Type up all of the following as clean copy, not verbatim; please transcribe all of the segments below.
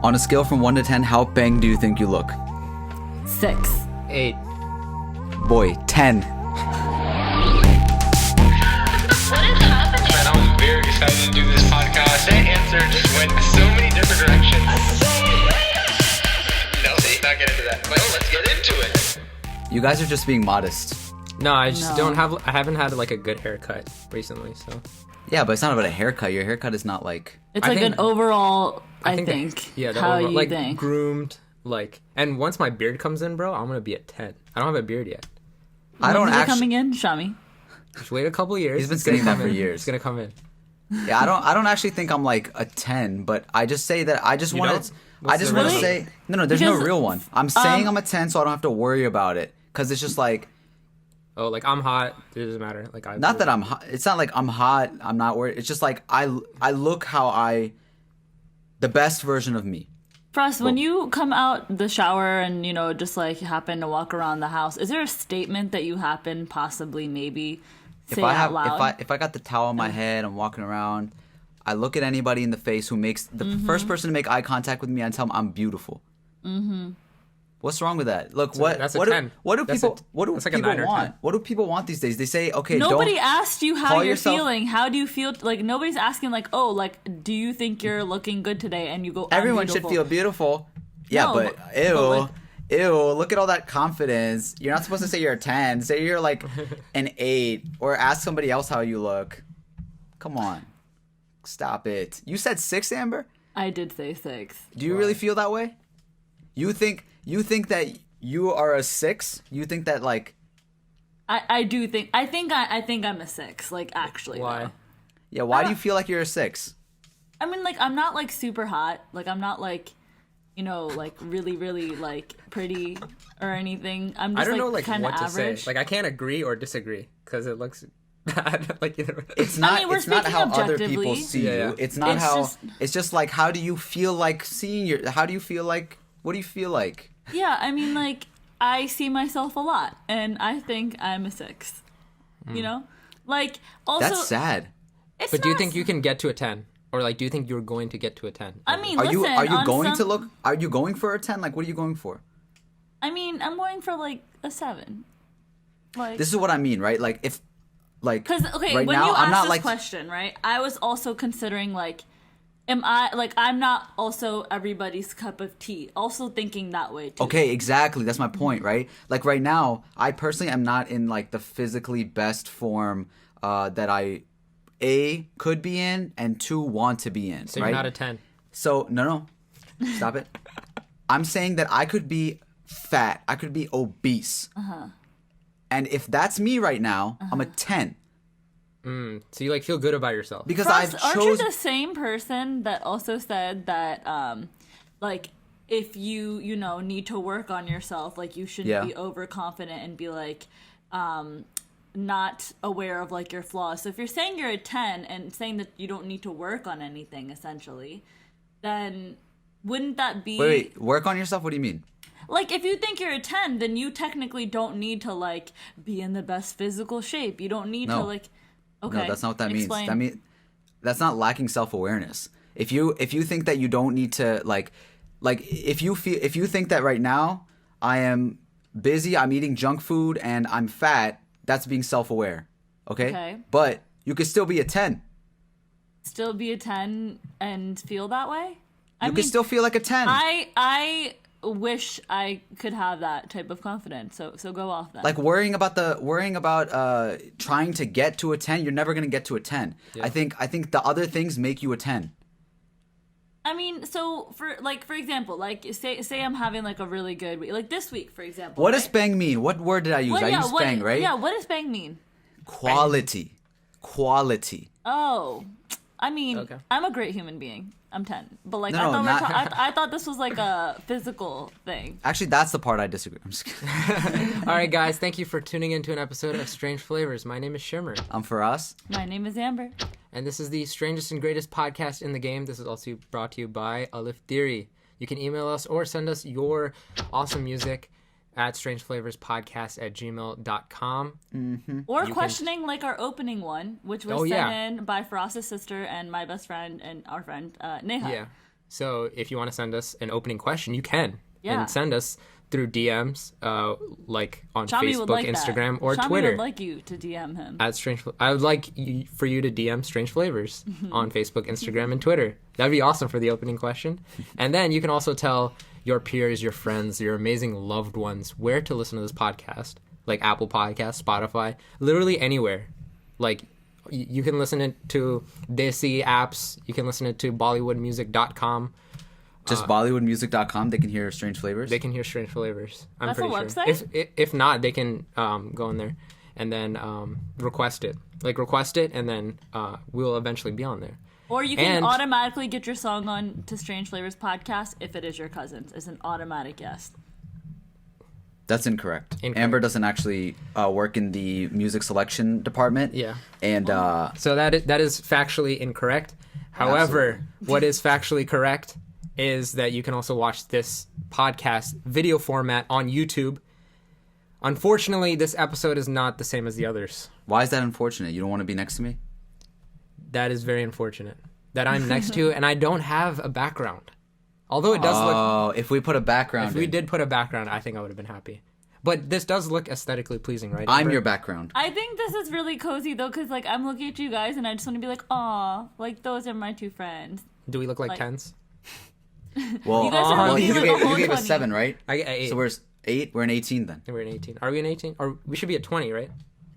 On a scale from 1 to 10, how bang do you think you look? 6. 8. Boy, 10. What is happening? Man, I was very excited to do this podcast. That answer just went so many different directions. No, let's not get into that. But let's get into it. You guys are just being modest. No, I just don't have. I haven't had like a good haircut recently, so. Yeah, but it's not about a haircut. Your haircut is not like... It's I like think- an overall, I the how overall, you like think. groomed, like, and once my beard comes in, bro, I'm gonna be at 10. I don't have a beard yet. I don't When's it actually... coming in, Shami? Just wait a couple years. He's been It's gonna saying that come for in. years. It's gonna come in. Yeah, I don't actually think I'm like a 10, but I just say that I just You want don't? to... I What's just the want to real say... No, there's no Because, real one. I'm saying I'm a 10 so I don't have to worry about it. Because it's just like... Oh, like I'm hot. It doesn't matter. Like I. Not that I'm hot. It's not like I'm hot. I'm not worried. It's just like I look how I... The best version of me. Frost, when you come out the shower and, you know, just like happen to walk around the house, is there a statement that you happen possibly maybe say out loud? If I got the towel on my head, I'm walking around, I look at anybody in the face who makes the first person to make eye contact with me, I tell them I'm beautiful. Mm-hmm. What's wrong with that? Look, that's a what 10. What do That's people a- what do that's like a people 9 or want? 10. What do people want these days? They say, okay, Nobody don't asked you how call you're yourself- feeling. How do you feel? Like, nobody's asking, like, oh, like, do you think you're looking good today? And you go, I'm everyone should beautiful. feel beautiful. Yeah, No, but but like- ew, look at all that confidence. You're not supposed to say you're a 10. Say you're like an 8 or ask somebody else how you look. Come on. Stop it. You said 6, Amber? I did say 6. Do you really feel that way? You think that you are a 6? You think that like I do think I think I'm a 6. Like, actually, Why? though. yeah, why do you feel like you're a 6? I mean, like, I'm not like super hot. Like, I'm not like, you know, like really, really like pretty or anything. I'm just I don't know like kind of what to average. say. Like I can't agree or disagree because it looks bad. Like either way. It's not. mean, we're It's not speaking how other people objectively. see Yeah, yeah. you. It's not It's how. just- It's just like how do you feel like seeing your? How do you feel like? What do you feel like? Yeah, I mean, like, I see myself a lot, and I think I'm a 6. You know, like, also That's sad. It's But do you not think you can get to a 10? Or like do you think you're going to get to a 10? I mean, Are listen, you on going to some- look? Are you going for a 10? Like what are you going for? I mean, I'm going for like a 7. Like, This is what I mean, right? Like if, like, because okay, right when now you I'm asked not this like. question, right? I was also considering like, am I like I'm not also everybody's cup of tea. Also thinking that way too. Okay, exactly. That's my point, right? Like right now, I personally am not in like the physically best form that I could be in and 2 want to be in. So right? you're not a 10. So no, stop it. I'm saying that I could be fat. I could be obese. And if that's me right now, I'm a 10 So you like feel good about yourself. because Frost, I've aren't you chosen. the same person that also said that like if you know need to work on yourself, like you shouldn't Yeah. be overconfident and be like not aware of like your flaws. So if you're saying you're a 10 and saying that you don't need to work on anything essentially, then wouldn't that be Wait, work on yourself? What do you mean? like if you think you're a 10, then you technically don't need to like be in the best physical shape. You don't need to No. like okay. No, that's not what that explain. means. That's not lacking self-awareness. If you think that you don't need to like if you think that right now I am busy, I'm eating junk food and I'm fat, that's being self-aware. Okay? But you could still be a 10. Still be a 10 and feel that way? You could still feel like a 10. I wish I could have that type of confidence. So go off that. Like worrying about trying to get to a 10, you're never going to get to a 10. Yeah. I think the other things make you a 10. I mean, so for example, like say I'm having like a really good week, like this week, for example. What right? does bang mean? What word did I use? Well, I yeah, used what, bang, right? Yeah, what does bang mean? Quality. Oh, I mean, Okay. I'm a great human being. I'm 10, but like No, I thought this was like a physical thing. Actually, that's the part I disagree. I'm just kidding. All right, guys, thank you for tuning in to an episode of Strange Flavors. My name is Shimmer, I'm FARAS. My name is Amber. and this is the strangest and greatest podcast in the game. This is also brought to you by Aleph Theory. You can email us or send us your awesome music at strangeflavorspodcast@gmail.com. Or questioning like our opening one, which was Oh, sent yeah. in by Faraz's sister and my best friend and our friend Neha. Yeah. So if you want to send us an opening question, you can. Yeah. And send us through DMs, like on Shami would Facebook, like Instagram, that. or Shami Twitter. would like you to DM him. At Strange, I would like for you to DM Strange Flavors on Facebook, Instagram, and Twitter. That'd be awesome for the opening question. And then you can also tell your peers, your friends, your amazing loved ones where to listen to this podcast, like Apple Podcasts, Spotify, literally anywhere. Like you can listen it to Desi apps. You can listen it to BollywoodMusic.com. Just BollywoodMusic.com. They can hear Strange Flavors. They can hear Strange Flavors. I'm That's a pretty sure. website? If not, they can go in there and then request it. Like request it, and then we'll eventually be on there. Or you can And- automatically get your song on to Strange Flavors podcast if it is your cousin's. It's an automatic yes. That's incorrect. Incorrect. Amber doesn't actually work in the music selection department. Yeah. And So that is factually incorrect. However, what is factually correct is that you can also watch this podcast video format on YouTube. Unfortunately, this episode is not the same as the others. why is that unfortunate? You don't want to be next to me? That is very unfortunate. That I'm next to and I don't have a background. Although it does look... Oh, if we put a background If we in. did put a background, I think I would have been happy. But this does look aesthetically pleasing, right? I'm Amber? your background. I think this is really cozy though, because like I'm looking at you guys and I just want to be like, aw, like those are my two friends. Do we look like like- tens? Well, You guys are well looking you, like gave, a whole you gave us 20. 7, right? I get 8. So we're 8. We're in 18 then. We're in 18. Are we in 18? Or we should be at 20, right?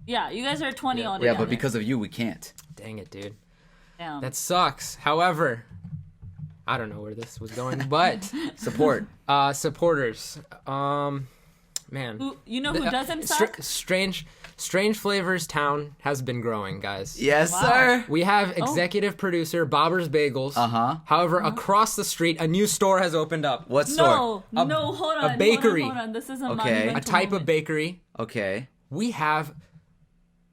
Yeah, you guys are 20 Yeah. altogether. Yeah, but because of you, we can't. Dang it, dude. Damn. That sucks. However, I don't know where this was going, but Support. supporters. Man. Who, you know who doesn't Str- suck? Strange Flavors Town has been growing, guys. Yes, Wow. sir. We have executive producer Bobber's Bagels. Uh-huh. However, across the street, a new store has opened up. What store? No, hold on. bakery. Hold on. This is a Okay. A monumental type of moment. bakery. Okay. We have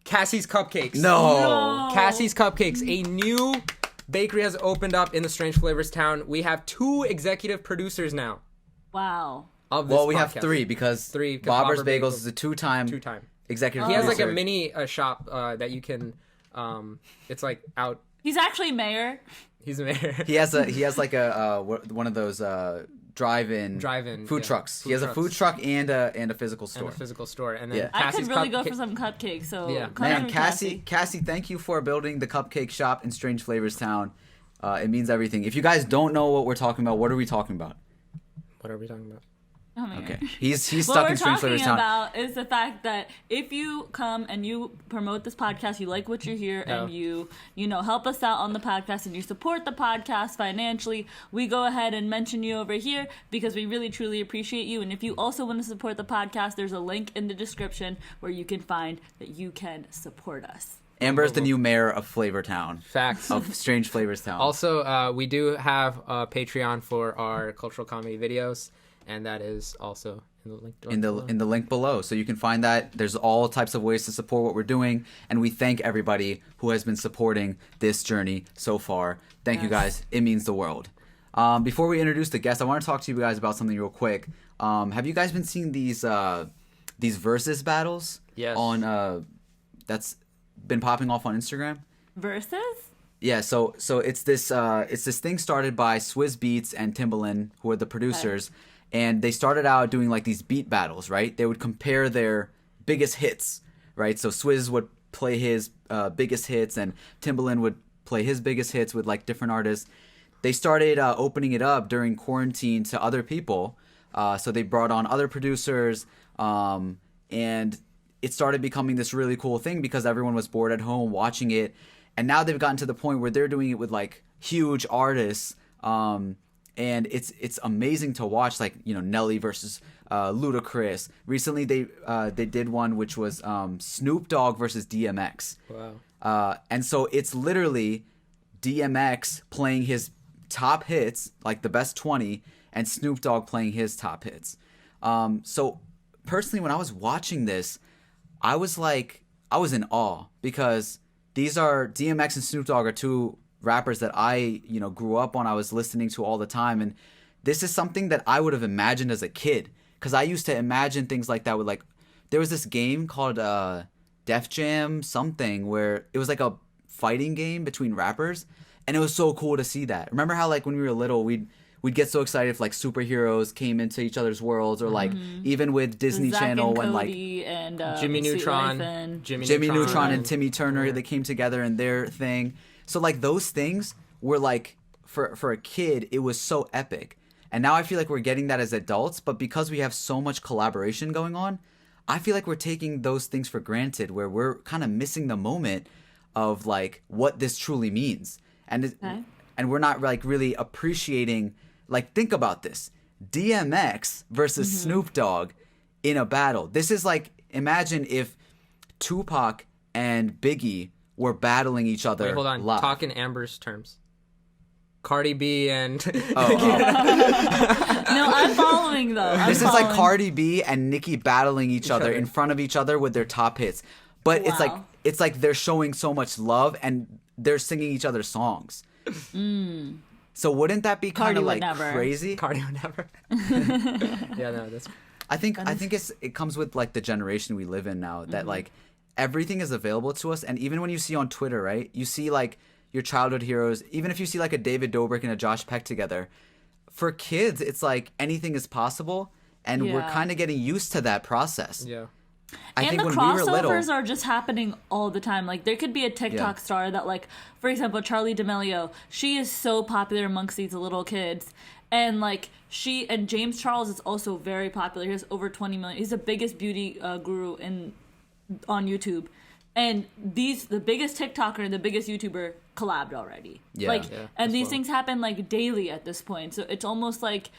Cassie's Cupcakes. No. Cassie's Cupcakes. A new bakery has opened up in the Strange Flavors Town. We have 2 executive producers now Wow. of this Well, we have podcast. 3 because 3, 'cause Bobber's Bobber Bagels Bagels- is a two-time Two-time. executive He has like producer. a mini shop that you can. It's like out. He's actually mayor. He's a mayor. He has like a one of those drive-in food yeah. trucks. Food he has trucks. a food truck and a physical store. And a physical store, and then Yeah. I Cassie's could really go Cupca- for some cupcakes. So Yeah. come Man, through, Cassie, thank you for building the cupcake shop in Strange Flavors Town. It means everything. If you guys don't know what we're talking about, what are we talking about? What are we talking about? Come here. Okay, he's What stuck we're in Strange talking Flavors Town. about is the fact that if you come and you promote this podcast, you like what you hear, Oh. and you help us out on the podcast, and you support the podcast financially, we go ahead and mention you over here because we really truly appreciate you. And if you also want to support the podcast, there's a link in the description where you can find that you can support us. Amber's the new mayor of Flavor Town, Facts. of Strange Flavors Town. Also, we do have a Patreon for our cultural comedy videos, and that is also in the link. in the link below, so you can find that. There's all types of ways to support what we're doing, and we thank everybody who has been supporting this journey so far. Thank you guys. It means the world. Before we introduce the guest, I want to talk to you guys about something real quick. Have you guys been seeing these versus battles? Yes. On that's been popping off on Instagram. Versus? Yeah, so it's this thing started by Swizz Beatz and Timbaland, who are the producers, and they started out doing like these beat battles, right? They would compare their biggest hits, right? So Swizz would play his biggest hits, and Timbaland would play his biggest hits with like different artists. They started opening it up during quarantine to other people, so they brought on other producers, and it started becoming this really cool thing because everyone was bored at home watching it. And now they've gotten to the point where they're doing it with like huge artists, and it's amazing to watch. Like, you know, Nelly versus Ludacris. Recently they did one which was Snoop Dogg versus DMX. Wow. And so it's literally DMX playing his top hits, like the best 20, and Snoop Dogg playing his top hits. So personally, when I was watching this, I was in awe because these are DMX and Snoop Dogg are 2 rappers that I, grew up on. I was listening to all the time. And this is something that I would have imagined as a kid. Because I used to imagine things like that with like, there was this game called Def Jam something where it was like a fighting game between rappers. And it was so cool to see that. Remember how like when we were little, we'd get so excited if like superheroes came into each other's worlds, or like even with Disney Zack Channel and when like Cody and Jimmy Sweet Neutron, Life and- Jimmy Neutron and Timmy Turner, they came together in their thing. So like those things were like for a kid, it was so epic. And now I feel like we're getting that as adults, but because we have so much collaboration going on, I feel like we're taking those things for granted, where we're kind of missing the moment of like what this truly means. And we're not like really appreciating, like, think about this. DMX versus Snoop Dogg in a battle. This is like, imagine if Tupac and Biggie were battling each other. Wait, hold on. live. Talk in Amber's terms. Cardi B and... No, I'm following though. This is like Cardi B and Nicki battling each other in front of each other with their top hits. But Wow. it's like they're showing so much love and they're singing each other's songs. So wouldn't that be kind Cardi of would like never. crazy? Cardi would never. Yeah, no, that's... I think it comes with like the generation we live in now, that like everything is available to us. And even when you see on Twitter, right, you see like your childhood heroes, even if you see like a David Dobrik and a Josh Peck together, for kids it's like anything is possible, and we're Yeah. kind of getting used to that process. Yeah. I And think the when we were little, crossovers are just happening all the time. Like, there could be a TikTok Yeah. star that, like, for example, Charlie D'Amelio. She is so popular amongst these little kids. And, like, and James Charles is also very popular. He has over 20 million. He's the biggest beauty guru on YouTube. And the biggest TikToker and the biggest YouTuber collabed already. Yeah. Like, Yeah, and as these well. things happen like daily at this point. So it's almost like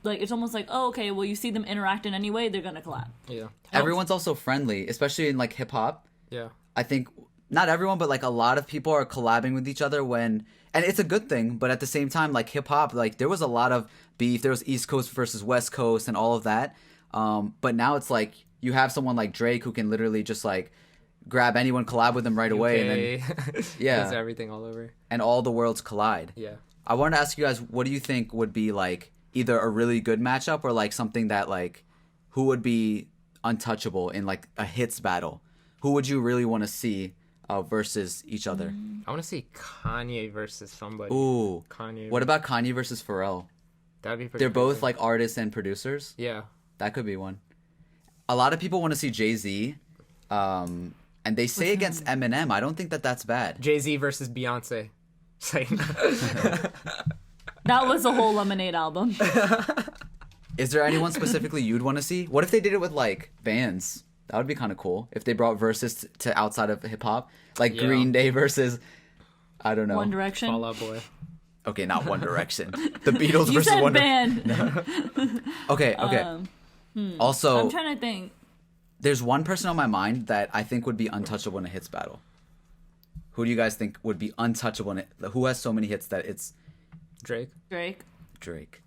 oh, okay, well, you see them interact in any way, they're gonna collab. Yeah. everyone's also friendly, especially in like hip hop. Yeah. I think not everyone, but like a lot of people are collabing with each other and it's a good thing. But at the same time, like hip hop, like there was a lot of beef. There was East Coast versus West Coast and all of that. But now it's like you have someone like Drake who can literally just like grab anyone, collab with them right away, and then yeah. Does everything all over. and all the worlds collide. Yeah. I wanted to ask you guys, what do you think would be like either a really good matchup or like something that like who would be untouchable in like a hits battle? Who would you really want to see versus each other? I want to see Kanye versus somebody. Ooh. Kanye. What about Kanye versus Pharrell? That'd be pretty They're both crazy. like artists and producers. Yeah. That could be one. A lot of people want to see Jay-Z. And they say against Eminem. I don't think that that's bad. Jay-Z versus Beyonce. That was a whole Lemonade album. Is there anyone specifically you'd want to see? What if they did it with like bands? That would be kind of cool. If they brought verses to outside of hip hop, like Yeah. Green Day versus, I don't know. One Direction. Fall Out Boy. Okay, not One Direction. The Beatles You versus said One band. Okay. Also, I'm trying to think. there's one person on my mind that I think would be untouchable in a hits battle. Who do you guys think would be untouchable in it? Who has so many hits that it's Drake. Drake. Drake?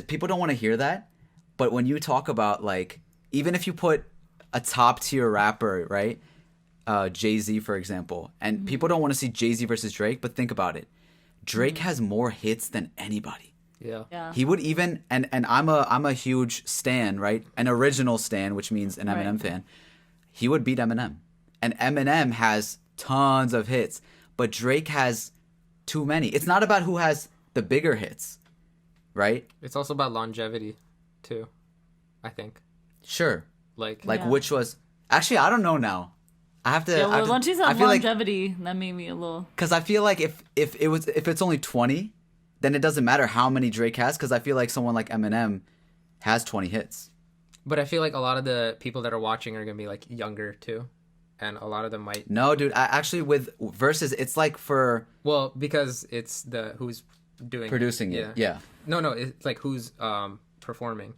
People don't want to hear that, but when you talk about like, even if you put a top tier rapper, right? Jay-Z, for example, and people don't want to see Jay-Z versus Drake, but think about it. Drake has more hits than anybody. Yeah. Yeah. He would even and I'm a huge stan, right? An original stan, which means an Eminem Right. fan. He would beat Eminem. And Eminem has tons of hits, but Drake has too many. It's not about who has the bigger hits, right? It's also about longevity, too. I think. Sure. Like Yeah. Which was actually I don't know now. I have to. Yeah, I have well, to- once you I said feel like longevity, that made me a little. because I feel like if it's only 20, then it doesn't matter how many Drake has, because I feel like someone like Eminem has 20 hits. But I feel like a lot of the people that are watching are gonna be like younger too, and a lot of them might. No, dude. Actually, with versus, it's like for Well, because it's the who's doing producing it. Yeah. No, it's like who's performing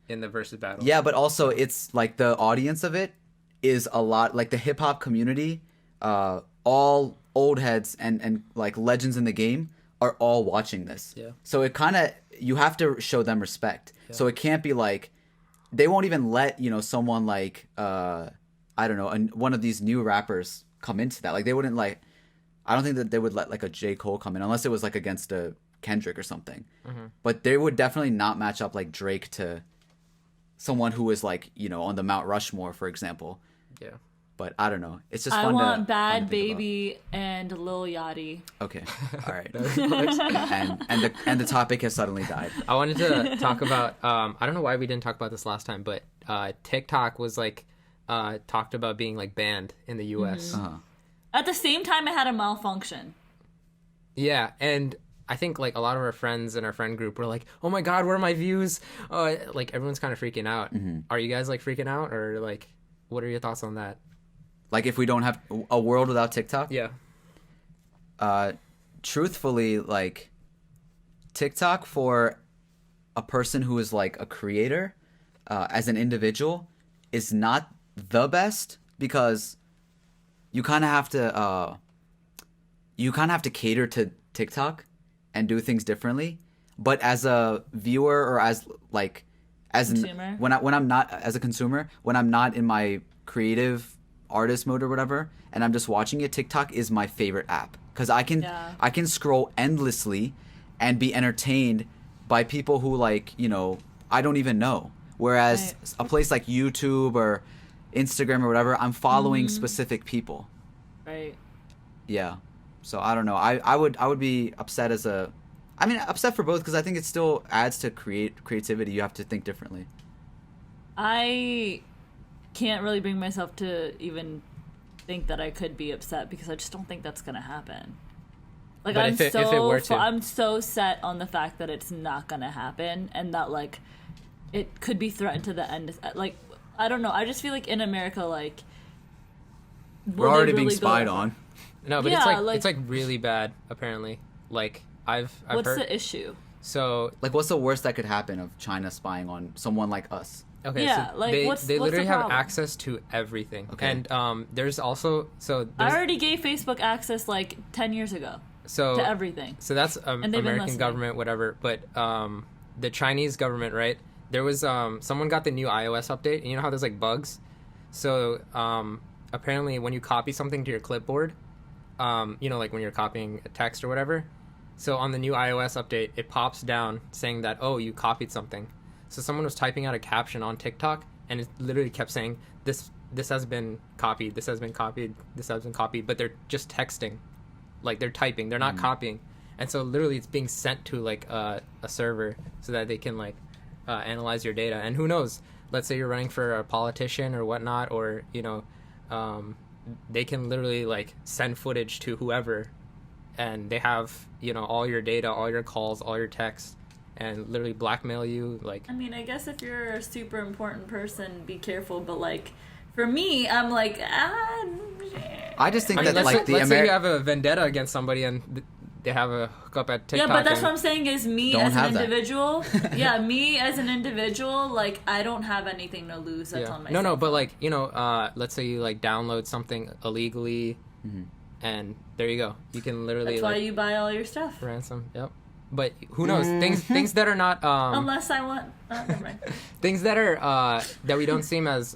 in the versus battle. Yeah, but also it's like the audience of it is a lot like the hip hop community. All old heads and like legends in the game are all watching this. Yeah. So it kind of you have to show them respect. So it can't be like they won't even let someone like I don't know one of these new rappers come into that. Like they wouldn't like. I don't think that they would let like a J. Cole come in unless it was like against a Kendrick or something. But they would definitely not match up like Drake to someone who is like on the Mount Rushmore, for example. Yeah. But I don't know. It's just I fun want to fun to Bad think Baby and Lil Yachty. about. Okay, all right. and the topic has suddenly died. I wanted to talk about. I don't know why we didn't talk about this last time, but TikTok was like talked about being like banned in the U.S. Uh-huh. At the same time, it had a malfunction. Yeah, and I think like a lot of our friends in our friend group were like, "Oh my God, where are my views?" Like everyone's kind of freaking out. Mm-hmm. Are you guys like freaking out, or like, what are your thoughts on that? Like if we don't have a world without TikTok? Yeah. Truthfully, like TikTok for a person who is like a creator, as an individual, is not the best because you kind of have to cater to TikTok and do things differently. But as a viewer or as Consumer? when I'm not as a consumer, when I'm not in my creative artist mode or whatever, and I'm just watching it, TikTok is my favorite app because I can scroll endlessly and be entertained by people who like, you know, I don't even know. Whereas a place like YouTube or Instagram or whatever, I'm following specific people. Right. Yeah. So I don't know. I would be upset upset for both because I think it still adds to creativity. You have to think differently. I can't really bring myself to even think that I could be upset because I just don't think that's gonna happen. Like But if it were to. I'm so set on the fact that it's not gonna happen and that like it could be threatened to the end. Like I don't know. I just feel like in America, like We're already being spied on. No, but Yeah, it's like really bad apparently. Like I've what's heard. the issue? So Like, what's the worst that could happen of China spying on someone like us? okay, Yeah, so like, they what's literally the have problem? access to everything. Okay. And there's also I there's, already gave Facebook access like 10 years ago so to everything. So that's they've been American listening. government, whatever. But the Chinese government, right? There was someone got the new iOS update, and you know how there's like bugs. So apparently, when you copy something to your clipboard, you know, like when you're copying a text or whatever. So on the new iOS update, it pops down saying that, oh, you copied something. So someone was typing out a caption on TikTok, and it literally kept saying, this has been copied, this has been copied, this has been copied, but they're just texting. Like, they're typing, they're not copying. And so literally it's being sent to, like, a server so that they can, like, analyze your data. And who knows, let's say you're running for a politician or whatnot, or, you know, they can literally, like, send footage to whoever, and they have, you know, all your data, all your calls, all your texts, and literally blackmail you. Like, I mean, I guess if you're a super important person, be careful. But like, for me, I'm like, I just think I mean, that like let's say you have a vendetta against somebody and they have a hookup at TikTok. yeah, but that's and- what I'm saying is me Don't as an have that. individual. Yeah, me as an individual, like I don't have anything to lose. That's on myself. No, but like, you know, let's say you like download something illegally, and there you go. You can literally That's why like you buy all your stuff. ransom. Yep. But who knows? Things that are not Unless I want. Never mind. things that are that we don't seem as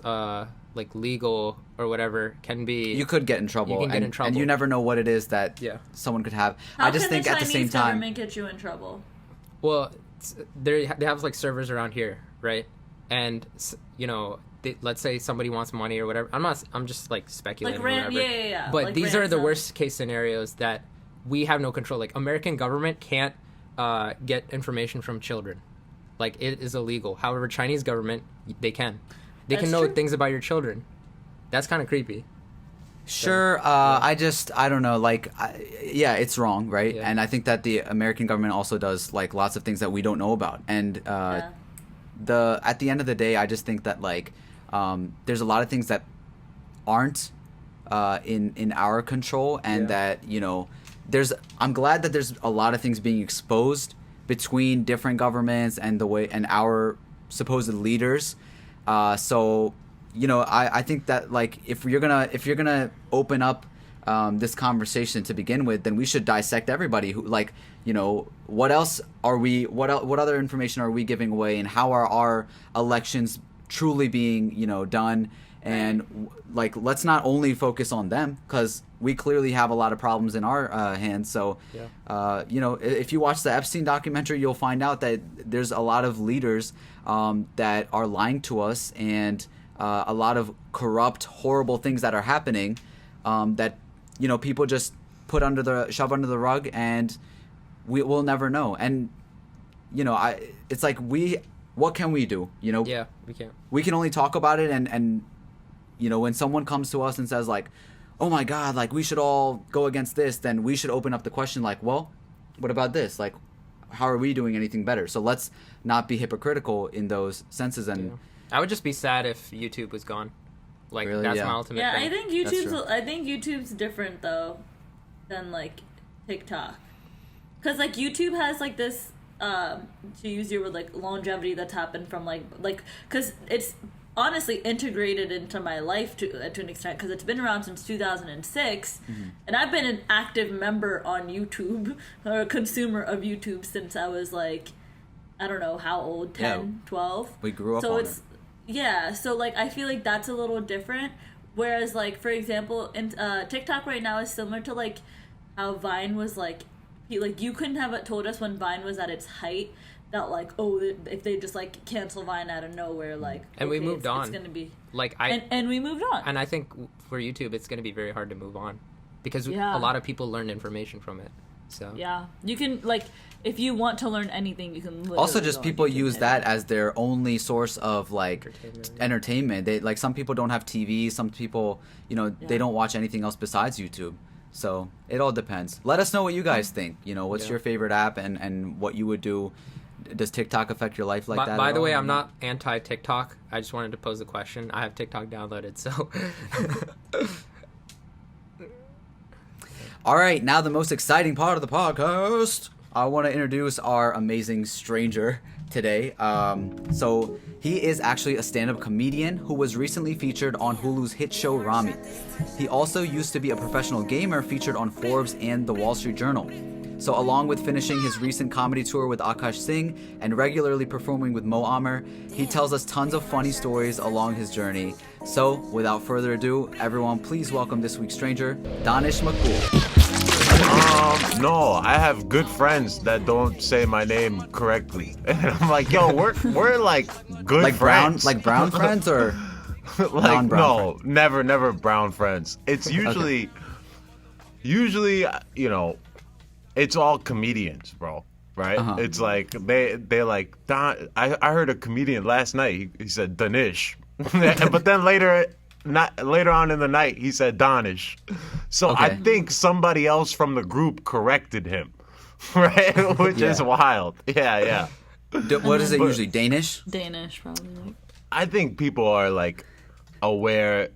like legal or whatever can be. you could get in trouble. You can get and, in trouble. and you never know what it is that Yeah. someone could have. How I just can think at the same Chinese time. government get you in trouble? Well, they have like servers around here, right? And you know, let's say somebody wants money or whatever. I'm just like speculating. Like or whatever. yeah. But like these are the ransom. worst case scenarios that we have no control. Like American government can't get information from children. Like it is illegal. However, Chinese government they can. They can That's know true. things about your children. That's kind of creepy. Sure. I don't know. Like, yeah, it's wrong, right? Yeah. And I think that the American government also does like lots of things that we don't know about. And Yeah. at the end of the day, I just think that like there's a lot of things that aren't in our control, and that you know I'm glad that there's a lot of things being exposed between different governments and our supposed leaders. So you know, I think that like if you're gonna open up this conversation to begin with, then we should dissect everybody who, like, you know, what else are we, what other information are we giving away, and how are our elections truly being, you know, done, and like let's not only focus on them because we clearly have a lot of problems in our hands. So you know, if you watch the Epstein documentary, you'll find out that there's a lot of leaders that are lying to us, and a lot of corrupt, horrible things that are happening that people just shove under the rug, and we'll never know. And it's like what can we do? Yeah, we can't. We can only talk about it, and when someone comes to us and says like, oh my God, like we should all go against this, then we should open up the question like, well, what about this? Like, how are we doing anything better? So let's not be hypocritical in those senses. And I would just be sad if YouTube was gone. Like, really? that's Yeah. my ultimate Yeah, thing. I think YouTube's different though than like TikTok, because like YouTube has like this to use your word, like longevity that's happened from like because it's honestly integrated into my life to an extent, because it's been around since 2006, and I've been an active member on YouTube or a consumer of YouTube since I was like, I don't know how old, 10, 12. We grew up so on it's it. Yeah, so like I feel like that's a little different, whereas like for example in TikTok right now is similar to like how Vine was like you couldn't have told us when Vine was at its height that like, oh, if they just like cancel Vine out of nowhere, like, And we moved on. It's gonna be Like and we moved on. And I think for YouTube, it's going to be very hard to move on because Yeah. a lot of people learn information from it. So Yeah, you can like if you want to learn anything, you can. Literally Also, just go on people YouTube use and- that as their only source of like Entertainment. entertainment. They like some people don't have TV. Some people, they don't watch anything else besides YouTube. So it all depends. Let us know what you guys think. What's Yeah. your favorite app and what you would do. Does TikTok affect your life like that? By at the way, all? I'm not anti-TikTok. I just wanted to pose a question. I have TikTok downloaded, so... All right, now the most exciting part of the podcast. I want to introduce our amazing stranger today. So he is actually a stand-up comedian who was recently featured on Hulu's hit show Ramy. He also used to be a professional gamer featured on Forbes and The Wall Street Journal. So along with finishing his recent comedy tour with Akaash Singh and regularly performing with Mo Amer, he tells us tons of funny stories along his journey. So without further ado, everyone please welcome this week's stranger, Danish Maqbool. No, I have good friends that don't say my name correctly. And I'm like, yo, we're like good Like friends. brown friends or like non-brown no, never brown friends. It's usually it's all comedians, bro. Right? Uh-huh. It's like they like Don. I heard a comedian last night. He said Danish, but then later on in the night he said Danish. So Okay. I think somebody else from the group corrected him, right? Which is wild. Yeah. What is it usually? Danish? Danish probably. Like. I think people are like aware.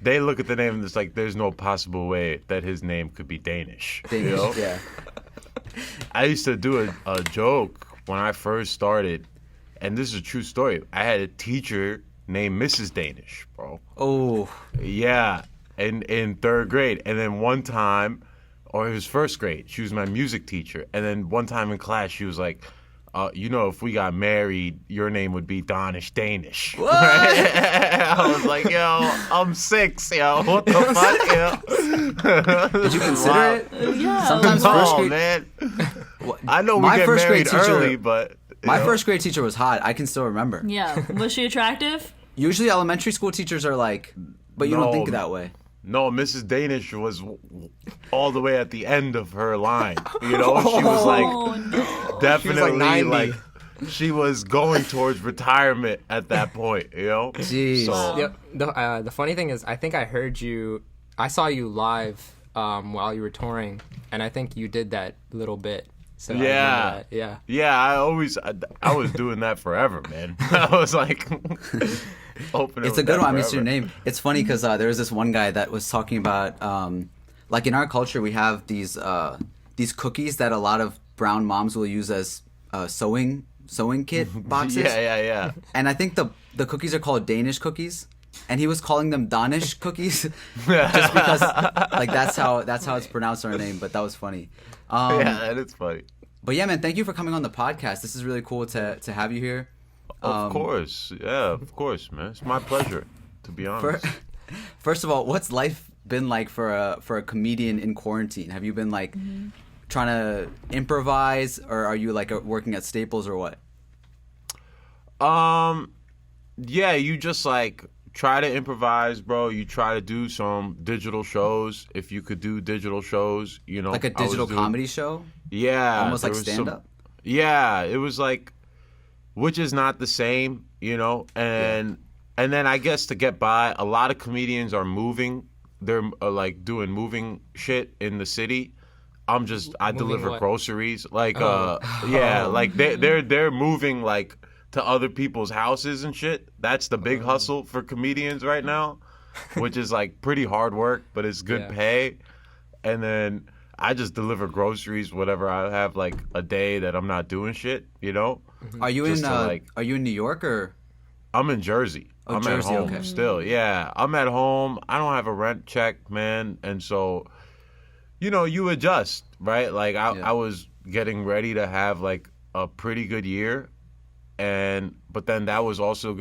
They look at the name and it's like there's no possible way that his name could be Danish. Danish, You know? yeah. I used to do a joke when I first started, and this is a true story. I had a teacher named Mrs. Danish, bro. Oh, Yeah, in third grade. And then one time, or it was first grade, she was my music teacher. And then one time in class, she was like, if we got married, your name would be Danish. What? I was like, yo, I'm 6, yo. What the fuck, yo? did you consider it? Yeah. Sometimes first Oh, grade. man. I know we My get first grade married teacher- early, but... My first grade teacher was hot. I can still remember. Yeah. Was she attractive? Usually elementary school teachers are like, but you don't No. think that way. No, Mrs. Danish was all the way at the end of her line. She was like Oh no. definitely 90. like she was going towards retirement at that point. Jeez. So the funny thing is, I think I saw you live while you were touring, and I think you did that little bit. So I remember yeah, that. Yeah. yeah. I was doing that forever, man. I was like, opening. It's a good one. I missed your name. It's funny because there was this one guy that was talking about, like in our culture, we have these cookies that a lot of brown moms will use as sewing kit boxes. Yeah. And I think the cookies are called Danish cookies, and he was calling them Danish cookies, just because like that's how it's pronounced our name. But that was funny. Yeah, that is funny. But yeah, man, thank you for coming on the podcast. This is really cool to have you here. Of course, man. It's my pleasure, to be honest. First of all, what's life been like for a comedian in quarantine? Have you been like trying to improvise, or are you like working at Staples or what? Yeah, you just like try to improvise, bro. You try to do some digital shows if you could do digital shows. You know, Like a digital comedy show, Yeah, almost there like was some- stand up. Yeah, it was like, which is not the same, you know. And then I guess to get by, a lot of comedians are moving. They're like doing moving shit in the city. I deliver what? groceries. Like like they're moving like to other people's houses and shit. That's the big hustle for comedians right now, which is like pretty hard work, but it's good pay. And then I just deliver groceries, whatever I have like a day that I'm not doing shit, you know? Are you Just in? to, like- Are you in New York or? I'm in Jersey. Oh, I'm Jersey, at home okay. still. Yeah, I'm at home. I don't have a rent check, man. And so, you know, you adjust, right? Like I was getting ready to have like a pretty good year. But then that was also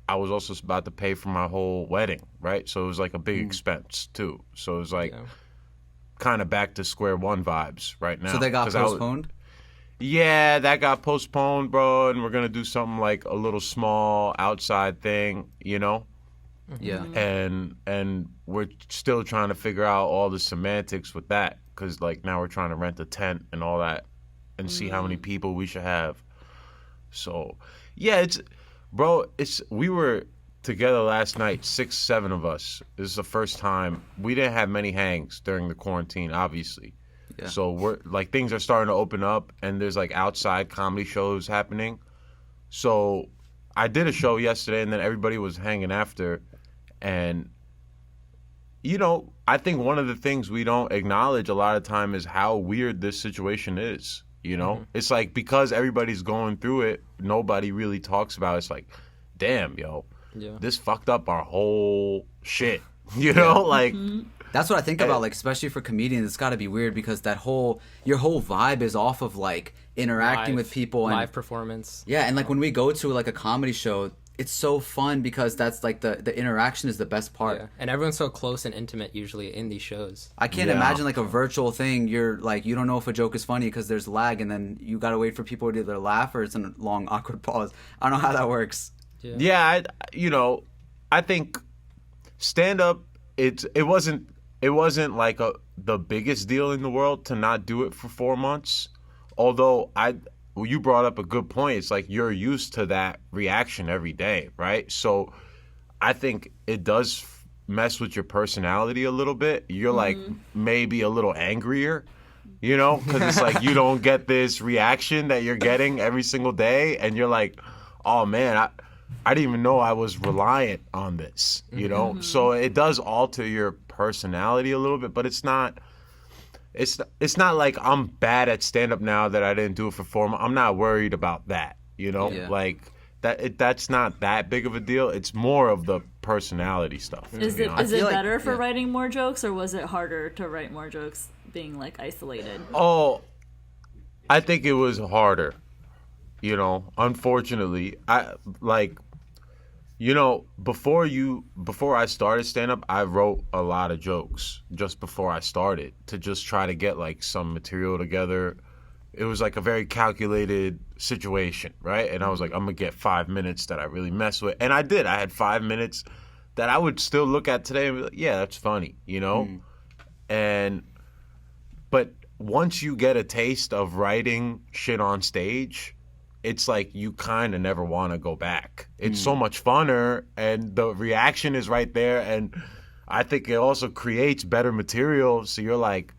I was also about to pay for my whole wedding, right? So it was like a big expense too. So it was like kind of back to square one vibes right now. So they got 'Cause I was- postponed. Yeah, that got postponed, bro, and we're gonna do something like a little small outside thing, you know. Yeah. And we're still trying to figure out all the semantics with that, because like now we're trying to rent a tent and all that, and see how many people we should have. So yeah, we were together last night, 6, 7 of us. This is the first time. We didn't have many hangs during the quarantine, obviously. Yeah. So we're like, things are starting to open up, and there's like outside comedy shows happening. So I did a show yesterday, and then everybody was hanging after. And, you know, I think one of the things we don't acknowledge a lot of time is how weird this situation is. You know, it's like, because everybody's going through it, nobody really talks about it. It's like, damn, yo, this fucked up our whole shit. You know, like. That's what I think about, like, especially for comedians. It's got to be weird because your whole vibe is off of like interacting with people and live performance. Yeah, and like when we go to like a comedy show, it's so fun because that's like the interaction is the best part. Yeah. And everyone's so close and intimate usually in these shows. I can't imagine like a virtual thing. You're like, you don't know if a joke is funny because there's lag, and then you got to wait for people to either laugh or it's in a long awkward pause. I don't know how that works. Yeah, I think stand up. It wasn't like the biggest deal in the world to not do it for 4 months. Although you brought up a good point. It's like you're used to that reaction every day, right? So I think it does mess with your personality a little bit. You're like maybe a little angrier, you know, because it's like you don't get this reaction that you're getting every single day, and you're like, oh man, I didn't even know I was reliant on this, you know? So it does alter your personality a little bit, but it's not like I'm bad at stand-up now that I didn't do it for 4 months. I'm not worried about that, you know? Yeah. Like, that's not that big of a deal. It's more of the personality stuff. Is you it know? is it feel like- better for yeah. writing more jokes, or was it harder to write more jokes being like isolated? Oh, I think it was harder, you know, unfortunately. Before I started stand-up, I wrote a lot of jokes just before I started to just try to get like some material together. It was like a very calculated situation, right? And I was like, I'm gonna get 5 minutes that I really mess with, and I did. I had 5 minutes that I would still look at today and be like, yeah, that's funny, you know. But once you get a taste of writing shit on stage, it's like you kind of never want to go back. It's so much funner, and the reaction is right there, and I think it also creates better material. So you're like,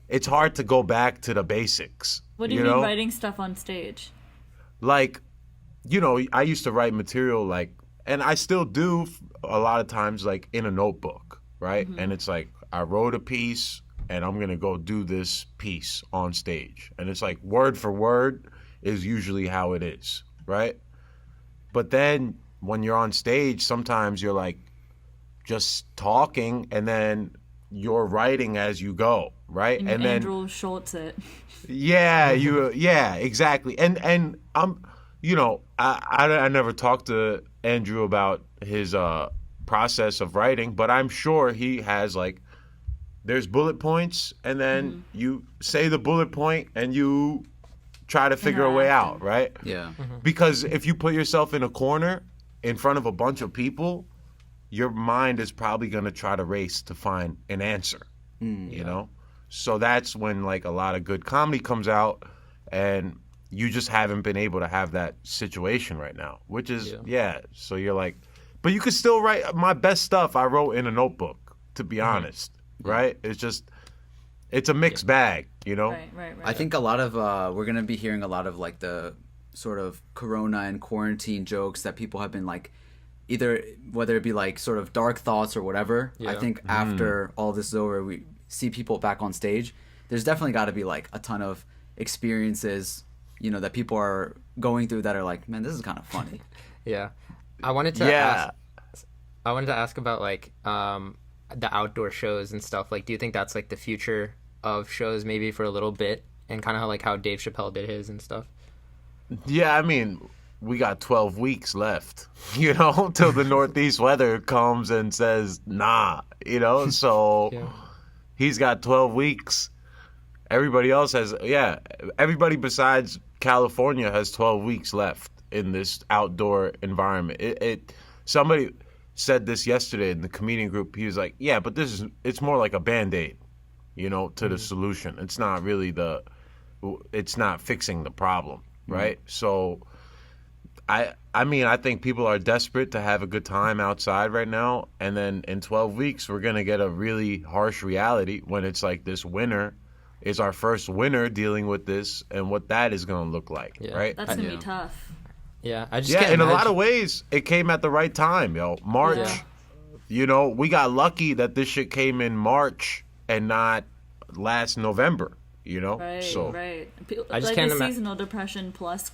it's hard to go back to the basics. What do you mean writing stuff on stage? Like, you know, I used to write material like, and I still do a lot of times, like in a notebook, right? And it's like, I wrote a piece and I'm going to go do this piece on stage. And it's like word for word is usually how it is, right? But then when you're on stage, sometimes you're like just talking and then you're writing as you go, right? And then Andrew Schultz it. Yeah, exactly. And I'm, you know, I never talked to Andrew about his process of writing, but I'm sure he has like, there's bullet points, and then you say the bullet point and you try to figure a way out, right? Yeah. Because if you put yourself in a corner in front of a bunch of people, your mind is probably going to try to race to find an answer, you know? So that's when like a lot of good comedy comes out, and you just haven't been able to have that situation right now, which is, so you're like, but you could still write. My best stuff I wrote in a notebook, to be honest, right? It's just, it's a mixed bag, you know? Right. I think a lot of, we're going to be hearing a lot of like the sort of corona and quarantine jokes that people have been like, either whether it be like sort of dark thoughts or whatever. I think after all this is over, we see people back on stage. There's definitely got to be like a ton of experiences, you know, that people are going through that are like, man, this is kind of funny. I wanted to ask about like the outdoor shows and stuff. Like, do you think that's like the future of shows maybe for a little bit, and kind of like how Dave Chappelle did his and stuff? Yeah, I mean, we got 12 weeks left, you know, till the Northeast weather comes and says, nah, you know, so he's got 12 weeks. Everybody else has, everybody besides California has 12 weeks left in this outdoor environment. Somebody said this yesterday in the comedian group. He was like, yeah, but it's more like a Band-Aid, you know, to the solution. It's not really it's not fixing the problem, right? So I mean, I think people are desperate to have a good time outside right now. And then in 12 weeks, we're going to get a really harsh reality when it's like this winter is our first winter dealing with this, and what that is going to look like, right? That's going to be tough. Yeah, I just can't in imagine. a lot of ways, it came at the right time, yo. March, you know, we got lucky that this shit came in March and not last November, you know? Right. I just can't imagine seasonal depression plus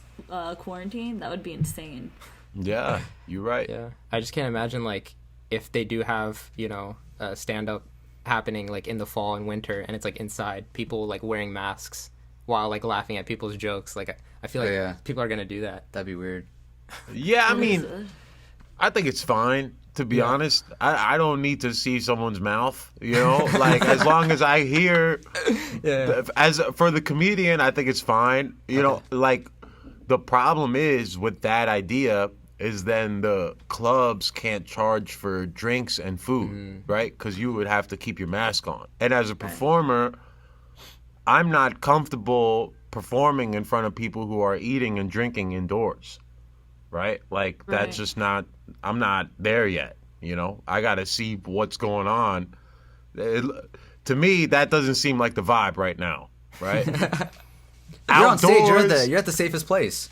quarantine. That would be insane. Yeah, you're right. Yeah, I just can't imagine like if they do have, you know, stand up happening like in the fall and winter, and it's like inside, people like wearing masks while like laughing at people's jokes. Like I feel like people are gonna do that. That'd be weird. Yeah, I mean, I think it's fine, to be honest. I don't need to see someone's mouth, you know? Like, as long as I hear, as for the comedian, I think it's fine. You know, like, the problem is with that idea is then the clubs can't charge for drinks and food, right? Because you would have to keep your mask on. And as a performer, I'm not comfortable performing in front of people who are eating and drinking indoors, right? Like, that's just not, I'm not there yet, you know? I got to see what's going on. To me, that doesn't seem like the vibe right now, right? You're on stage, you're at the safest place.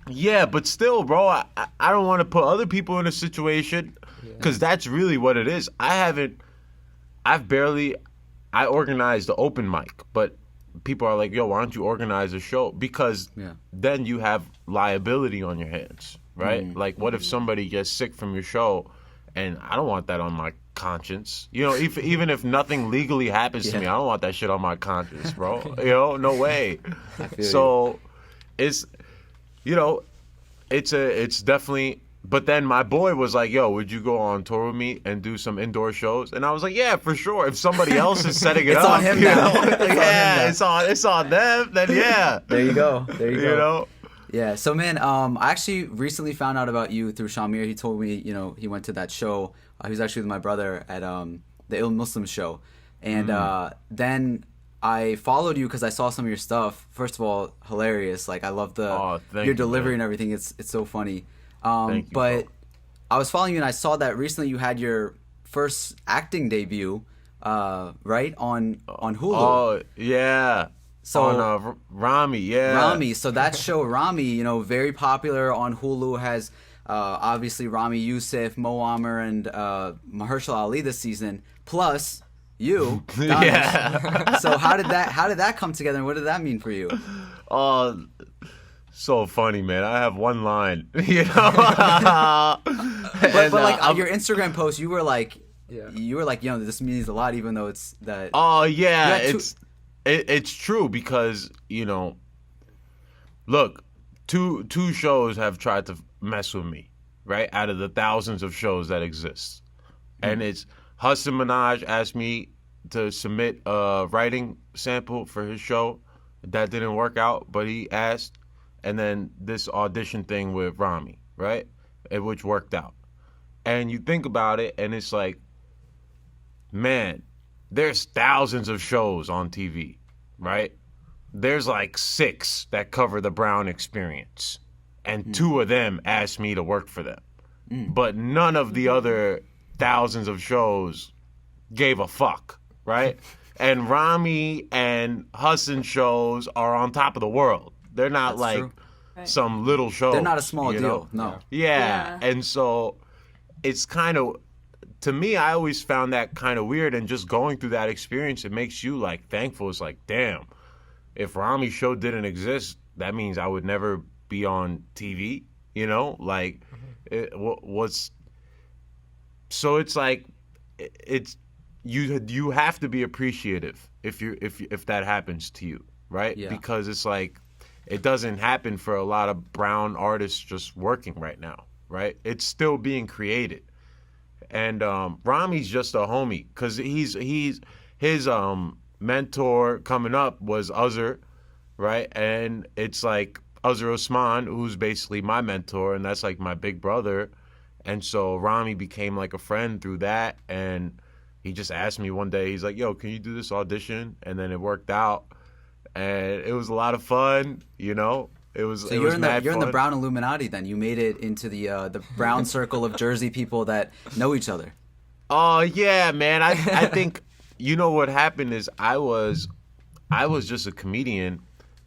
Yeah, but still, bro, I don't want to put other people in a situation, because that's really what it is. I organized the open mic, but people are like, yo, why don't you organize a show? Because then you have liability on your hands, right? Like, what if somebody gets sick from your show, and I don't want that on my conscience. You know, even if nothing legally happens to me, I don't want that shit on my conscience, bro. You know, no way. So it's, you know, it's definitely. But then my boy was like, yo, would you go on tour with me and do some indoor shows? And I was like, yeah, for sure. If somebody else is setting it it's up, on him now. It's on them, then There you go. You know? Yeah. So, man, I actually recently found out about you through SHAH-AMEER. He told me, you know, he went to that show. He was actually with my brother at the Ill Muslim show. And then I followed you because I saw some of your stuff. First of all, hilarious. Like, I love your delivery and everything. It's so funny. Thank you, but bro. I was following you, and I saw that recently you had your first acting debut, right, on Hulu. Oh, yeah. So, on Ramy, Ramy. So that show, Ramy, you know, very popular on Hulu, has obviously Ramy Youssef, Mo Amer, and Mahershala Ali this season, plus you, Danish. Yeah. So how did that come together, and what did that mean for you? So funny, man. I have one line, you know. but like your Instagram post, you were like, you know, this means a lot, even though it's that. Oh yeah, it's true, because, you know, look, two shows have tried to mess with me, right? Out of the thousands of shows that exist, and it's Hassan Minaj asked me to submit a writing sample for his show. That didn't work out, but he asked. And then this audition thing with Ramy, right? Which worked out. And you think about it, and it's like, man, there's thousands of shows on TV, right? There's like 6 that cover the Brown experience, and 2 of them asked me to work for them. But none of the other thousands of shows gave a fuck, right? And Ramy and Hassan shows are on top of the world. They're not That's like true. some little shows. They're not a small you deal. know? No. Yeah. And so it's kind of, to me, I always found that kind of weird. And just going through that experience, it makes you like thankful. It's like, damn, if Ramy's show didn't exist, that means I would never be on TV, you know? Like, so it's like, it's, you have to be appreciative if that happens to you, right? Yeah. Because it's like, it doesn't happen for a lot of brown artists just working right now, right? It's still being created. And Ramy's just a homie, because his mentor coming up was Uzzer, right? And it's like Uzzer Osman, who's basically my mentor, and that's like my big brother. And so Ramy became like a friend through that, and he just asked me one day, he's like, yo, can you do this audition? And then it worked out, and it was a lot of fun, you know? It was. So it you're was in mad the fun. Brown Illuminati then. You made it into the brown circle of Jersey people that know each other. Oh yeah, man. I think, you know what happened is I was just a comedian,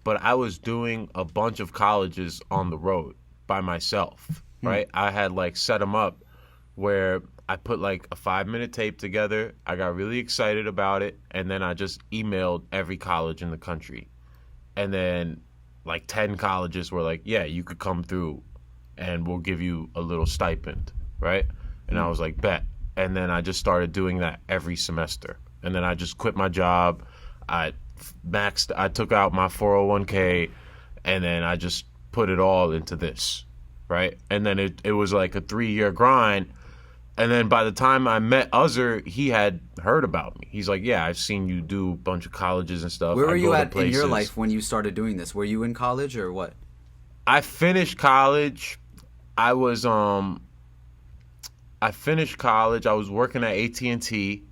but I was doing a bunch of colleges on the road by myself, right? I had like set them up where I put like a 5-minute tape together. I got really excited about it, and then I just emailed every college in the country. And then like 10 colleges were like, yeah, you could come through and we'll give you a little stipend, right? And I was like, bet. And then I just started doing that every semester. And then I just quit my job. I took out my 401k, and then I just put it all into this, right? And then it was like a 3-year grind. And then by the time I met Uzzer, he had heard about me. He's like, yeah, I've seen you do a bunch of colleges and stuff. Where were I you go to at in your places." life when you started doing this? Were you in college or what? I finished college. I finished college. I was working at AT&T,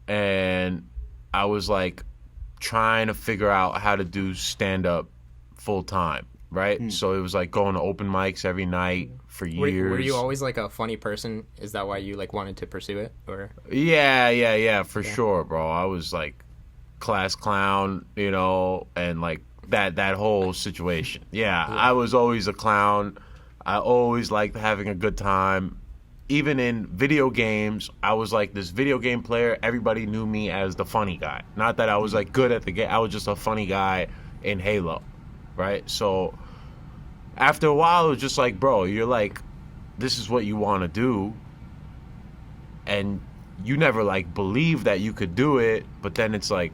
and I was like trying to figure out how to do stand-up full time, right? So it was like going to open mics every night for years. Were you always like a funny person? Is that why you like wanted to pursue it, or? Yeah, for sure, bro. I was like class clown, you know, and like that whole situation. Yeah, I was always a clown. I always liked having a good time. Even in video games, I was like this video game player. Everybody knew me as the funny guy. Not that I was like good at the game. I was just a funny guy in Halo, right? So after a while, it was just like, bro, you're like, this is what you want to do. And you never like believe that you could do it. But then it's like,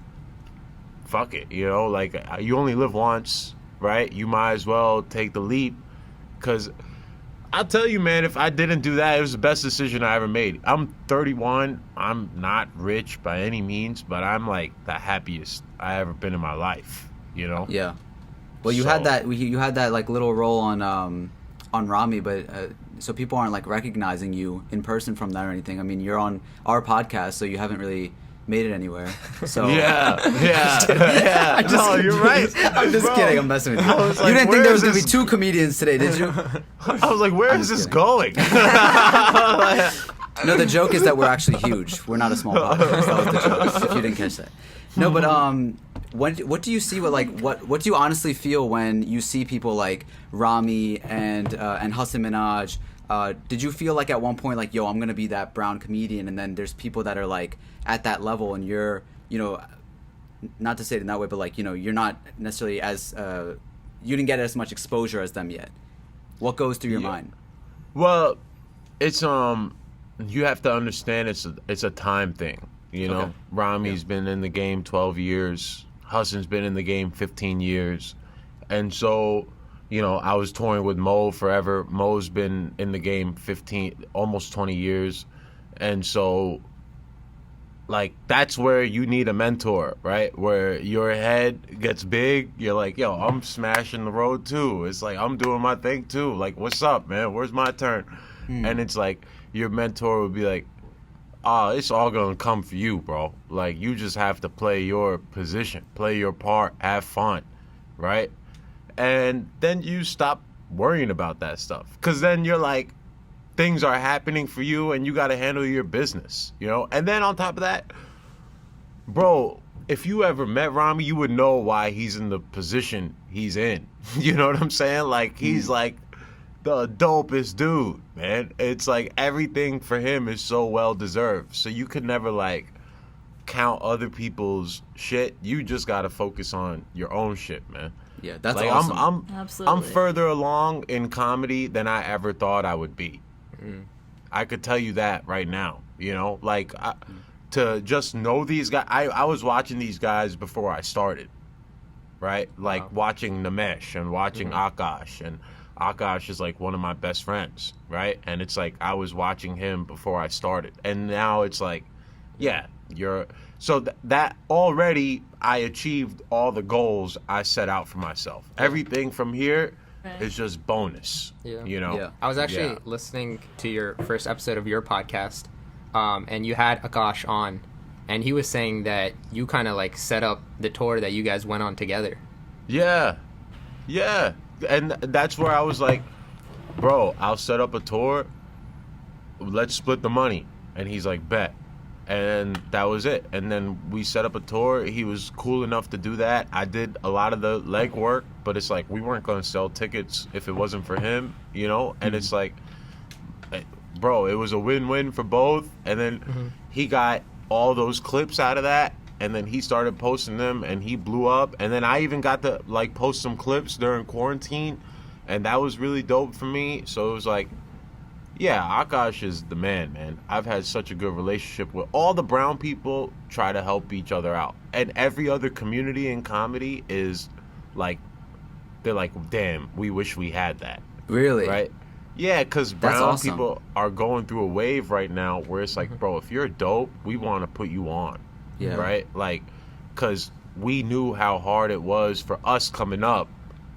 fuck it, you know? Like, you only live once, right? You might as well take the leap. Because I'll tell you, man, if I didn't do that, it was the best decision I ever made. I'm 31. I'm not rich by any means, but I'm like the happiest I ever been in my life, you know? Yeah. Well, you had that like little role on Ramy, but so people aren't like recognizing you in person from that or anything. I mean, you're on our podcast, so you haven't really made it anywhere. So Yeah. No, you're right. I'm just Bro. kidding. I'm messing with you. I was You like, didn't think where there was is gonna be this- 2 comedians today, did you? I was like, where is this kidding. going? No, the joke is that we're actually huge. We're not a small podcast. That was the joke. If you didn't catch that. No, but what do you see? What do you honestly feel when you see people like Ramy and Hassan Minhaj? Did you feel like at one point like, yo, I'm gonna be that brown comedian, and then there's people that are like at that level, and you're, you know, not to say it in that way, but like, you know, you're not necessarily as you didn't get as much exposure as them yet. What goes through your mind? Well, it's you have to understand it's a time thing, you know. Okay. Ramy's been in the game 12 years. Hassan's been in the game 15 years. And so, you know, I was touring with Mo forever. Mo's been in the game almost 20 years. And so like that's where you need a mentor, right? Where your head gets big, you're like, yo, I'm smashing the road too. It's like I'm doing my thing too. Like, what's up, man? Where's my turn? And it's like your mentor would be like, oh, it's all gonna come for you, bro. Like, you just have to play your position, play your part, have fun, right? And then you stop worrying about that stuff, because then you're like, things are happening for you and you got to handle your business, you know? And then on top of that, bro, if you ever met Ramy, you would know why he's in the position he's in. You know what I'm saying? Like, he's like the dopest dude, man. It's like everything for him is so well deserved. So you could never like count other people's shit. You just got to focus on your own shit, man. Yeah, that's like, awesome. Absolutely. I'm further along in comedy than I ever thought I would be. I could tell you that right now, you know, like to just know these guys. I was watching these guys before I started, right? Like watching Namesh and watching Akaash, and Akaash is like one of my best friends, right? And it's like I was watching him before I started, and now it's like, yeah, that already I achieved all the goals I set out for myself. Everything from here is just bonus. Yeah. You know? Yeah. I was actually listening to your first episode of your podcast, and you had Akaash on, and he was saying that you kind of like set up the tour that you guys went on together. Yeah. Yeah. And that's where I was like, bro, I'll set up a tour. Let's split the money. And he's like, bet. And that was it. And then we set up a tour. He was cool enough to do that. I did a lot of the legwork, but it's like we weren't going to sell tickets if it wasn't for him, you know? And it's like, bro, it was a win-win for both. And then he got all those clips out of that, and then he started posting them, and he blew up. And then I even got to like post some clips during quarantine, and that was really dope for me. So it was like, yeah, Akaash is the man. I've had such a good relationship with all the brown people. Try to help each other out, and every other community in comedy is like, they're like, damn, we wish we had that. Really? Right? Yeah, because brown awesome. people are going through a wave right now where it's like, bro, if you're dope, we want to put you on. Yeah. Right? Like, because we knew how hard it was for us coming up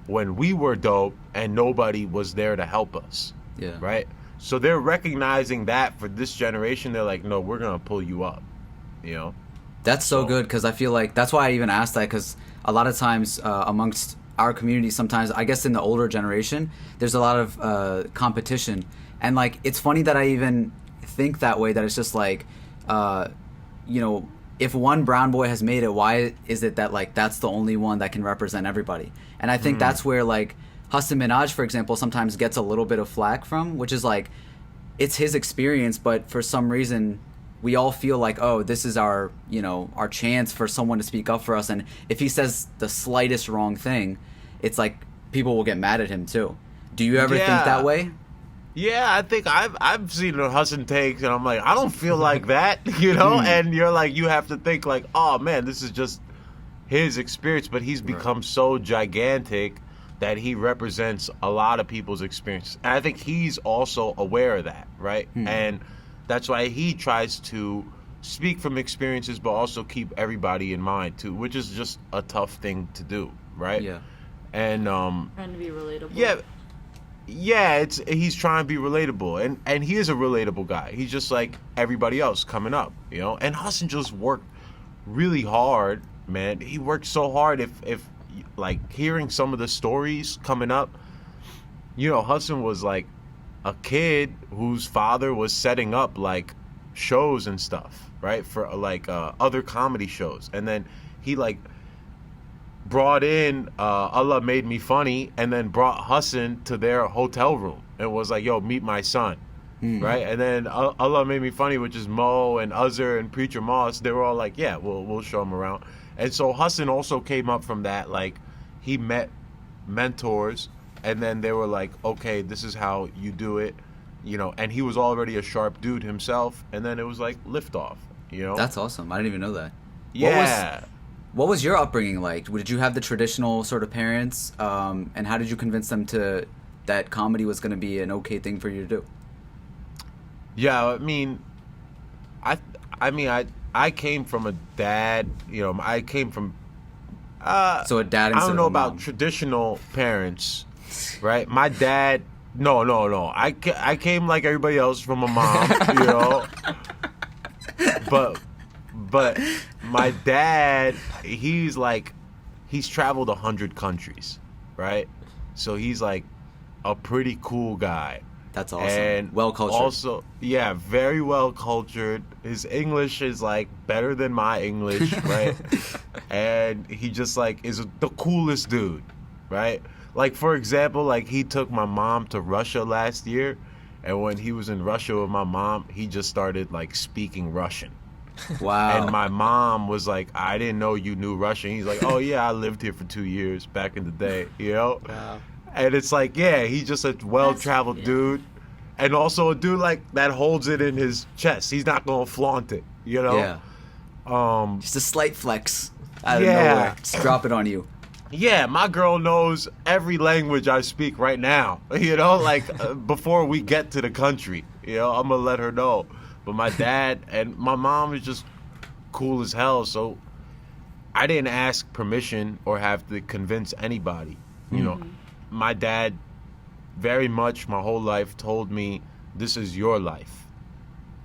when we were dope and nobody was there to help us. Yeah. Right? So they're recognizing that for this generation. They're like, no, we're going to pull you up, you know? That's so good, because I feel like that's why I even asked that, because a lot of times amongst our community, sometimes I guess in the older generation, there's a lot of competition, and like it's funny that I even think that way, that it's just like, you know, if one brown boy has made it, why is it that like that's the only one that can represent everybody? And I think that's where like Hassan Minhaj, for example, sometimes gets a little bit of flack from, which is like, it's his experience, but for some reason we all feel like, oh, this is our, you know, our chance for someone to speak up for us, and if he says the slightest wrong thing, it's like people will get mad at him too. Do you ever think that way? Yeah, I think I've seen the Hassan takes, and I'm like, I don't feel like that, you know? And you're like, you have to think like, oh man, this is just his experience, but he's become so gigantic that he represents a lot of people's experience. And I think he's also aware of that, right? And that's why he tries to speak from experiences, but also keep everybody in mind too, which is just a tough thing to do, right? Yeah. And Trying to be relatable. yeah, he's trying to be relatable, and he is a relatable guy. He's just like everybody else coming up, you know. And Hassan just worked really hard, man. He worked so hard. If like hearing some of the stories coming up, you know, Hassan was like a kid whose father was setting up like shows and stuff, right, for like other comedy shows, and then he like brought in Allah Made Me Funny, and then brought Hassan to their hotel room and was like, yo, meet my son, right? And then Allah Made Me Funny, which is Mo and Uzzer and Preacher Moss, they were all like, yeah, we'll show him around. And so Hassan also came up from that, like he met mentors, and then they were like, okay, this is how you do it, you know, and he was already a sharp dude himself, and then it was like liftoff, you know? That's awesome. I didn't even know that. Yeah. What was your upbringing like? Did you have the traditional sort of parents? And how did you convince them that comedy was going to be an okay thing for you to do? Yeah, I mean, I came from a dad. I came from. So a dad. I don't know a about mom. traditional parents, right? My dad. No. I came like everybody else from a mom, But my dad, he's traveled 100 countries, right? So he's like a pretty cool guy. That's awesome. And well cultured. Also, yeah, very well cultured. His English is like better than my English, right? And he just like is the coolest dude, right? Like, for example, like he took my mom to Russia last year, and when he was in Russia with my mom, he just started like speaking Russian. Wow. And my mom was like, I didn't know you knew Russian. He's like, oh yeah, I lived here for 2 years back in the day, Wow. And it's like, yeah, he's just a well-traveled dude. And also a dude like that holds it in his chest. He's not gonna flaunt it, Yeah. Just a slight flex out of Yeah. nowhere. Just drop it on you. Yeah, my girl knows every language I speak right now. Before we get to the country, I'm gonna let her know. But my dad and my mom is just cool as hell. So I didn't ask permission or have to convince anybody. My dad very much my whole life told me, this is your life.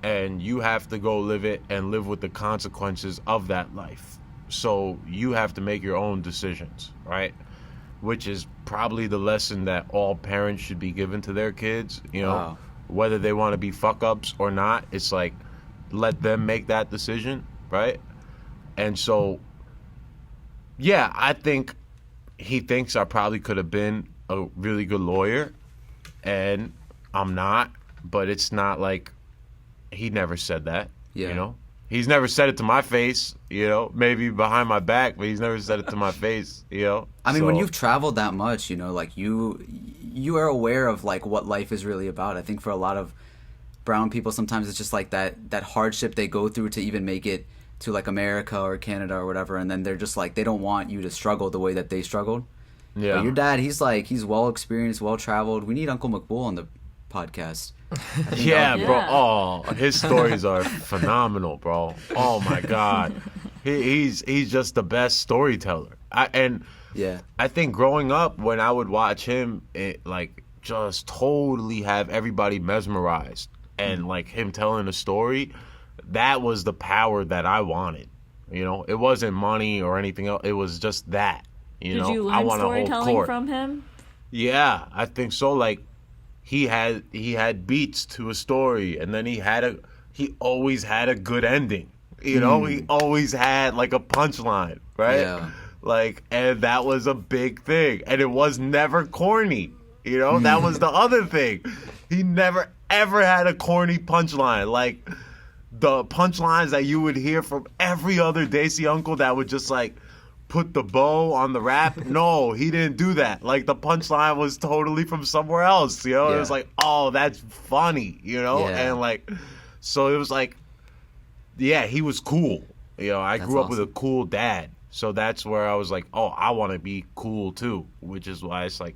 And you have to go live it and live with the consequences of that life. So you have to make your own decisions, right? Which is probably the lesson that all parents should be given to their kids, Wow. Whether they want to be fuck-ups or not. It's like, let them make that decision, right? And so, yeah, I think he thinks I probably could have been a really good lawyer, and I'm not, but it's not like he never said that, Yeah. He's never said it to my face, maybe behind my back, but he's never said it to my face, I mean, when you've traveled that much, like you are aware of like what life is really about. I think for a lot of brown people, sometimes it's just like that hardship they go through to even make it to like America or Canada or whatever, and then they're just like, they don't want you to struggle the way that they struggled. Yeah. But your dad, he's well experienced, well traveled. We need Uncle Maqbool on the podcast. Yeah, Yeah. bro. Oh, his stories are phenomenal, bro. Oh my God, he's just the best storyteller. Yeah. I think growing up, when I would watch him, it like just totally have everybody mesmerized, and like him telling a story, that was the power that I wanted. It wasn't money or anything else. It was just that. Did you I learn want to hold storytelling court. from him? Yeah, I think so. Like he had beats to a story, and then he always had a good ending. He always had like a punchline, right? Yeah. Like, and that was a big thing, and it was never corny. That was the other thing. He never ever had a corny punchline. Like the punchlines that you would hear from every other Desi uncle that would just like put the bow on the rap. No, he didn't do that. Like the punchline was totally from somewhere else. It was like, oh, that's funny. Yeah. And like, so it was like, yeah, he was cool. I That's grew up with a awesome. cool dad. So that's where I was like, oh, I want to be cool too, which is why it's like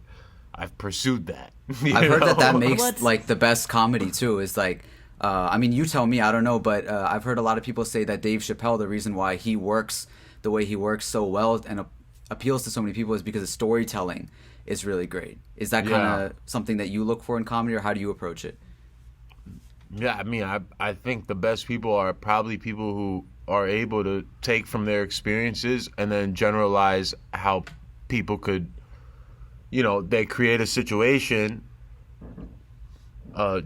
I've pursued that. I've heard that makes What's- like the best comedy too. Is like, I mean, you tell me. I don't know, but I've heard a lot of people say that Dave Chappelle, the reason why he works the way he works so well and appeals to so many people is because his storytelling is really great. Is that kind of something that you look for in comedy, or how do you approach it? Yeah, I mean, I think the best people are probably people who are able to take from their experiences and then generalize how people could, they create a situation,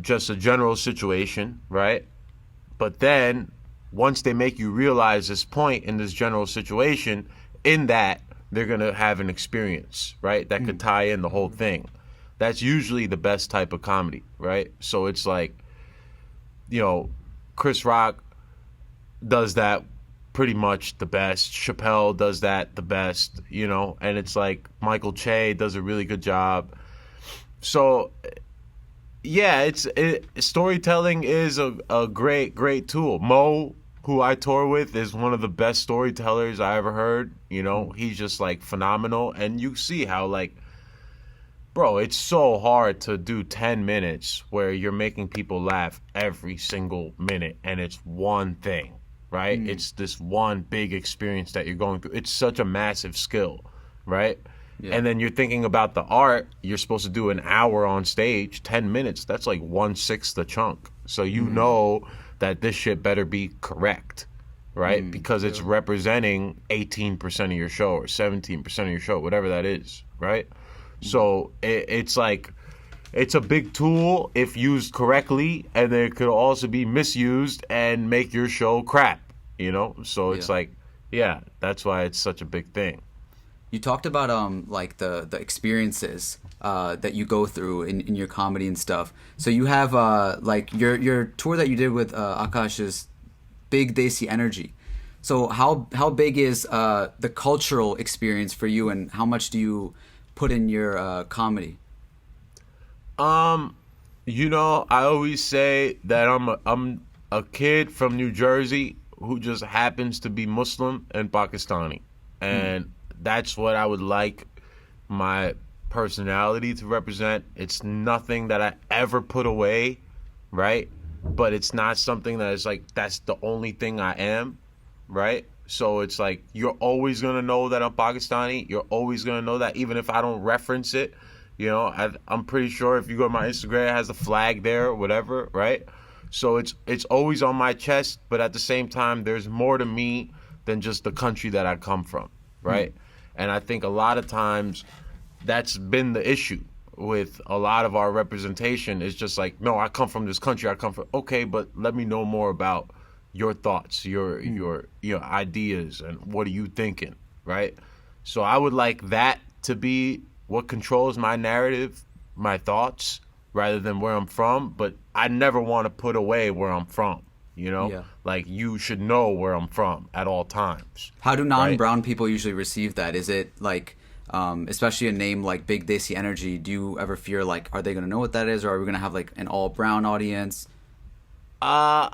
just a general situation, right? But then once they make you realize this point in this general situation, in that they're going to have an experience, right? That could tie in the whole thing. That's usually the best type of comedy, right? So it's like, Chris Rock does that pretty much the best. Chappelle does that the best, and it's like Michael Che does a really good job. So yeah, storytelling is a great tool. Mo, who I tour with, is one of the best storytellers I ever heard. He's just like phenomenal, and you see how like, bro, it's so hard to do 10 minutes where you're making people laugh every single minute, and it's one thing. right? It's this one big experience that you're going through. It's such a massive skill, right? Yeah. And then you're thinking about the art. You're supposed to do an hour on stage, 10 minutes. That's like 1/6 the chunk. So you know that this shit better be correct, right? Because it's representing 18% of your show or 17% of your show, whatever that is, right? So it's like, it's a big tool if used correctly, and then it could also be misused and make your show crap, you know? So it's like, yeah, that's why it's such a big thing. You talked about like the experiences that you go through in your comedy and stuff. So you have like your tour that you did with Akaash is big Desi Energy. So how big is the cultural experience for you, and how much do you put in your comedy? You know, I always say that I'm a kid from New Jersey who just happens to be Muslim and Pakistani, and that's what I would like my personality to represent. It's nothing that I ever put away, right? But it's not something that is like, that's the only thing I am, right? So it's like, you're always going to know that I'm Pakistani. You're always going to know that, even if I don't reference it. You know, I'm pretty sure if you go to my Instagram, it has the flag there or whatever, right? So it's always on my chest, but at the same time, there's more to me than just the country that I come from, right? And I think a lot of times that's been the issue with a lot of our representation. Is just like, no, I come from this country. I come from, okay, but let me know more about your thoughts, your ideas, and what are you thinking, right? So I would like that to be what controls my narrative, my thoughts, rather than where I'm from. But I never want to put away where I'm from. You know, like, you should know where I'm from at all times. How do non-brown people usually receive that? Is it like, especially a name like Big Desi Energy, do you ever fear like, are they going to know what that is, or are we going to have like an all-brown audience? Yeah,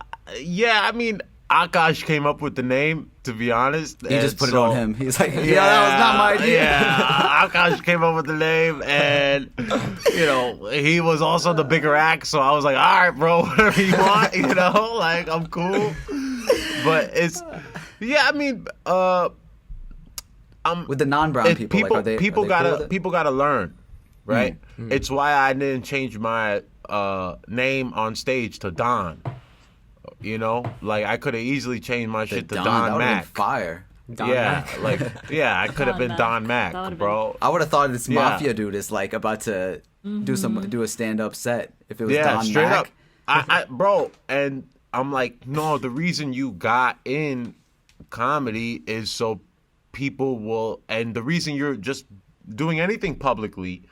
I mean, Akaash came up with the name, to be honest. He just put it on him. He's like, yeah, that was not my idea. Yeah, Akaash came up with the name, and, you know, he was also the bigger act, so I was like, all right, bro, whatever you want, you know, like, I'm cool. But it's, yeah, I mean, with the non-brown people, like, are they people cool with it? people gotta learn, right? It's why I didn't change my name on stage to Don. You know, like, I could have easily changed my shit to Don that would've Mac. been fire. Don Yeah, Mac. like, yeah, I could have been Mac. Don That Mac, would've bro. I would have thought this Yeah. mafia dude is like about to do a stand-up set if it was Yeah, Don straight Mac. up. Bro, and I'm like, no, the reason you got in comedy is so people will, and the reason you're just doing anything publicly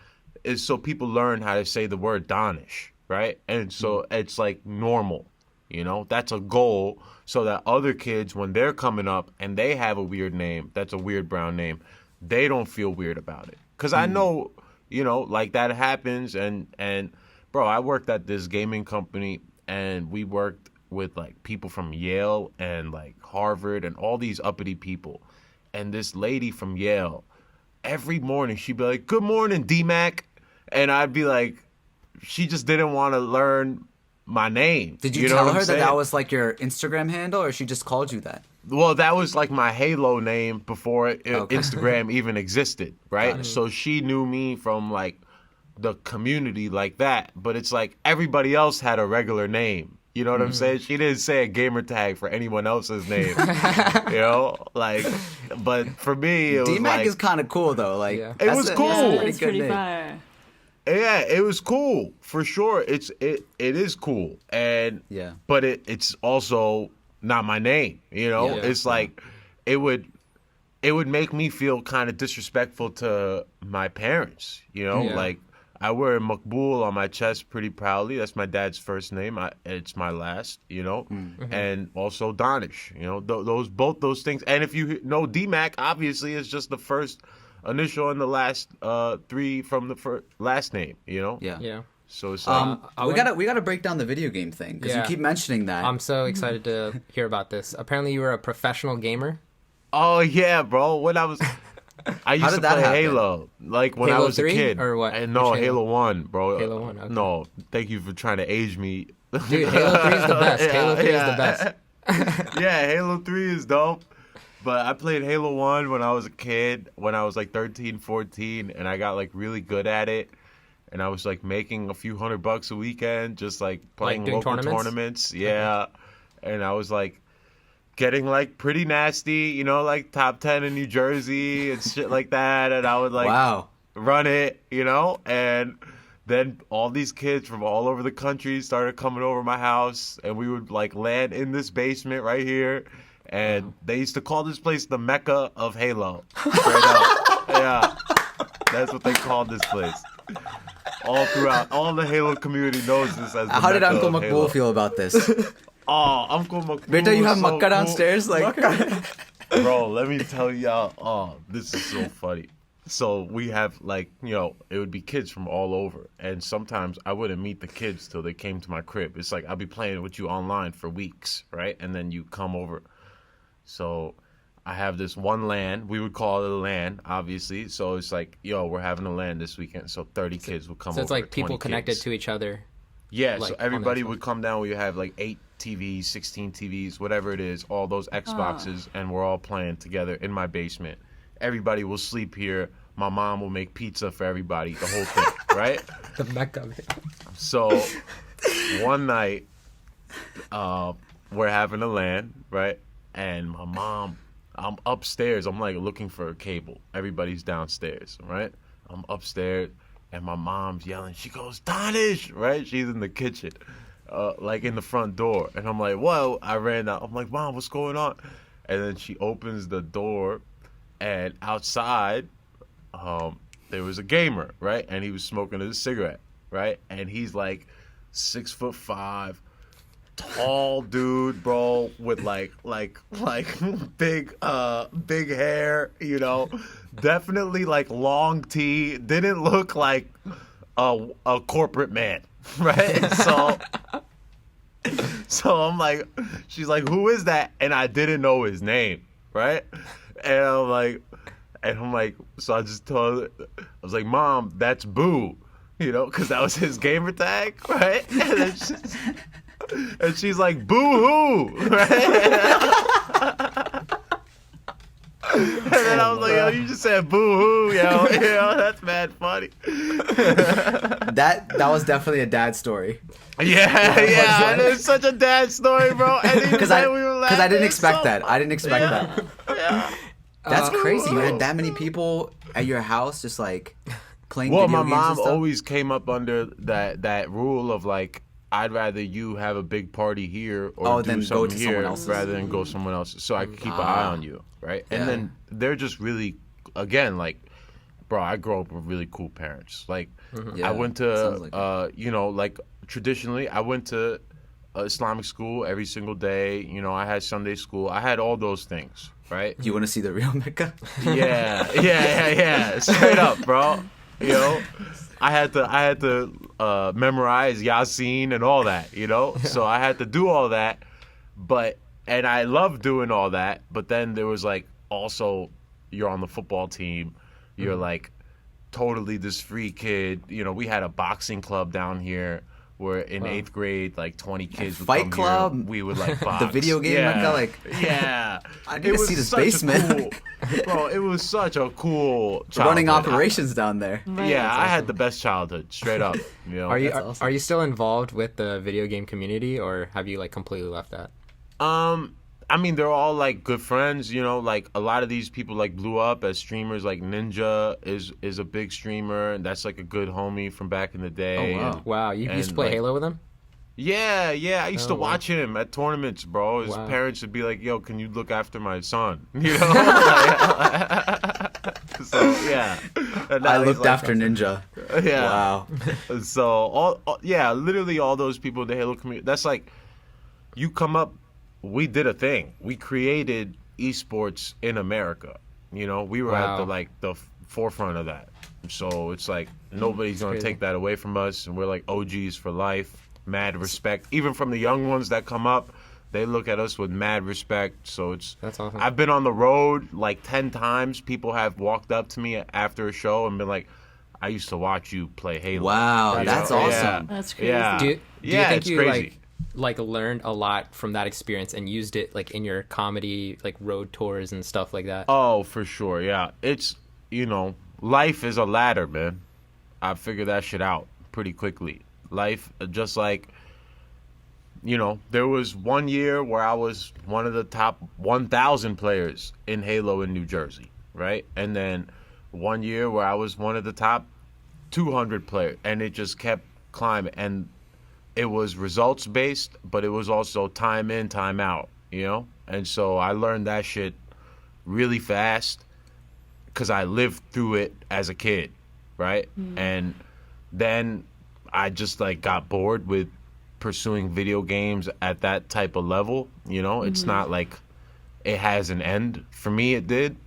is so people learn how to say the word Danish, right? And so it's like normal, you know? That's a goal, so that other kids, when they're coming up and they have a weird name, that's a weird brown name, they don't feel weird about it. Because I know, you know, like, that happens, and bro, I worked at this gaming company, and we worked with like people from Yale and like Harvard and all these uppity people. And this lady from Yale, every morning she'd be like, "Good morning, D-Mac," and I'd be like, she just didn't want to learn my name. Did you know tell what I'm her that saying? that was like your Instagram handle, or she just called you that? Well, that was like my Halo name before Instagram even existed, right? So she knew me from like the community like that, but it's like everybody else had a regular name. You know what I'm saying? She didn't say a gamer tag for anyone else's name. You know? Like, but for me, it was D-Mac like, is kind of cool though. Like, Yeah. It was cool. that's a It's good pretty name. fire. yeah, it was cool for sure. It is cool, and Yeah. but it's also not my name. You know, Yeah. it's like it would make me feel kind of disrespectful to my parents. You know, Yeah. like, I wear Maqbool on my chest pretty proudly. That's my dad's first name. It's my last, you know, and also Danish. You know, both those things. And if you know D-Mac, obviously it's just the first initial and the last three from the last name. You know. Yeah. Yeah. So it's like, We gotta break down the video game thing because you Yeah. keep mentioning that. I'm so excited to hear about this. Apparently, you were a professional gamer. oh yeah, bro. When I used to did that play happen? Halo, like when I Halo was 3 a kid. or what? And no, Which Halo? Halo 1, bro. Halo 1, okay. No, thank you for trying to age me. Dude, Halo 3 is the best. Yeah, Halo 3 is yeah. the best. Yeah, Halo 3 is dope. But I played Halo 1 when I was a kid, when I was like 13, 14, and I got like really good at it. And I was like making a few $100 a weekend, just like playing doing local tournaments. Yeah. And I was like getting like pretty nasty, you know, like top 10 in New Jersey and shit like that. And I would like run it, you know, and then all these kids from all over the country started coming over my house, and we would like land in this basement right here. And they used to call this place the Mecca of Halo. Straight up. Yeah. That's what they called this place. All throughout, all the Halo community knows this as the How did Mecca Uncle of Halo. Maqbool feel about this? Oh, Uncle Maqbool. Beta, you have was so Makkah cool. downstairs? Like, Bro, let me tell y'all. Oh, this is so funny. So we have like, you know, it would be kids from all over. And sometimes I wouldn't meet the kids till they came to my crib. It's like I'll be playing with you online for weeks, right? And then you come over. So I have this one LAN. We would call it a LAN, obviously. So it's like, yo, we're having a LAN this weekend. So 30 kids would come over. So it's like 20 people connected kids. to each other. Yeah, like, so on the everybody Xbox. would come down. We have like 8 TVs, 16 TVs, whatever it is, all those Xboxes, and we're all playing together in my basement. Everybody will sleep here. My mom will make pizza for everybody, the whole thing, right? The Mecca. So one night, we're having a LAN, right? And my mom, I'm upstairs. I'm like looking for a cable. Everybody's downstairs, right? I'm upstairs, and my mom's yelling. She goes, Danish, right? She's in the kitchen, like in the front door. And I'm like, whoa. I ran out. I'm like, Mom, what's going on? And then she opens the door, and outside, there was a gamer, right? And he was smoking a cigarette, right? And he's like 6'5", tall dude, bro, with like big hair, you know, definitely like long tee. Didn't look like a corporate man, right? So I'm like, she's like, who is that? And I didn't know his name, right? And I'm like, so I just told her, I was like, Mom, that's Boo, you know, because that was his gamer tag, right? And she's like, boo-hoo, right? And then I was like, yo, you just said boo-hoo, yo, that's mad funny. that was definitely a dad story. Yeah, it's such a dad story, bro. Because I didn't expect that. I didn't expect that. Yeah. That's crazy. You had that many people at your house just like playing Well, video my games and mom stuff? always came up under that rule of like, I'd rather you have a big party here or than do go something to here someone else's. rather than go somewhere else, so I could keep an eye on you, right? And then they're just really, again, like, bro, I grew up with really cool parents. Like, Yeah, I went sounds to, like you know, like traditionally, I went to Islamic school every single day. You know, I had Sunday school. I had all those things, right? You want to see the real Mecca? Yeah. Straight up, bro. You know, I had to memorize Yasin and all that, you know? So I had to do all that, and I loved doing all that, but then there was like, also, you're on the football team, you're like totally this free kid. You know, we had a boxing club down here where in 8th grade, like 20 kids would Fight come Club? here. We would like box. The video game Mecca? Like, yeah. I need to see this basement. Bro, it was such a cool Running childhood. operations down there. Yeah, I had the best childhood, straight up. You know? Are you still involved with the video game community, or have you like completely left that? I mean, they're all like good friends, you know, like a lot of these people like blew up as streamers. Like Ninja is a big streamer, and that's like a good homie from back in the day. Oh, wow. And, Wow, you used to play like, Halo with him? yeah, I used to watch him at tournaments, bro. His Wow. parents would be like, yo, can you look after my son? You know? So, yeah. And I now he's looked like- after Ninja. Yeah. Wow. So, literally all those people in the Halo community, that's like, you come up, we did a thing. We created esports in America. You know, we were at Wow. the forefront of that. So it's like, nobody's going to crazy. take that away from us. And we're like OGs for life. Mad respect. Even from the young ones that come up, they look at us with mad respect. So That's awesome. I've been on the road like 10 times. People have walked up to me after a show and been like, I used to watch you play Halo. Wow, You that's know? awesome. Yeah. That's crazy. Yeah. Do you Yeah, think it's you crazy. like like learned a lot from that experience and used it like in your comedy, like road tours and stuff like that? Oh, for sure. Yeah. It's, life is a ladder, man. I figured that shit out pretty quickly. Life, just like, there was one year where I was one of the top 1,000 players in Halo in New Jersey, right? And then one year where I was one of the top 200 players, and it just kept climbing. And it was results based, but it was also time in, time out, And so I learned that shit really fast because I lived through it as a kid, right? And then I just like got bored with pursuing video games at that type of level. It's not like it has an end. For me, it did.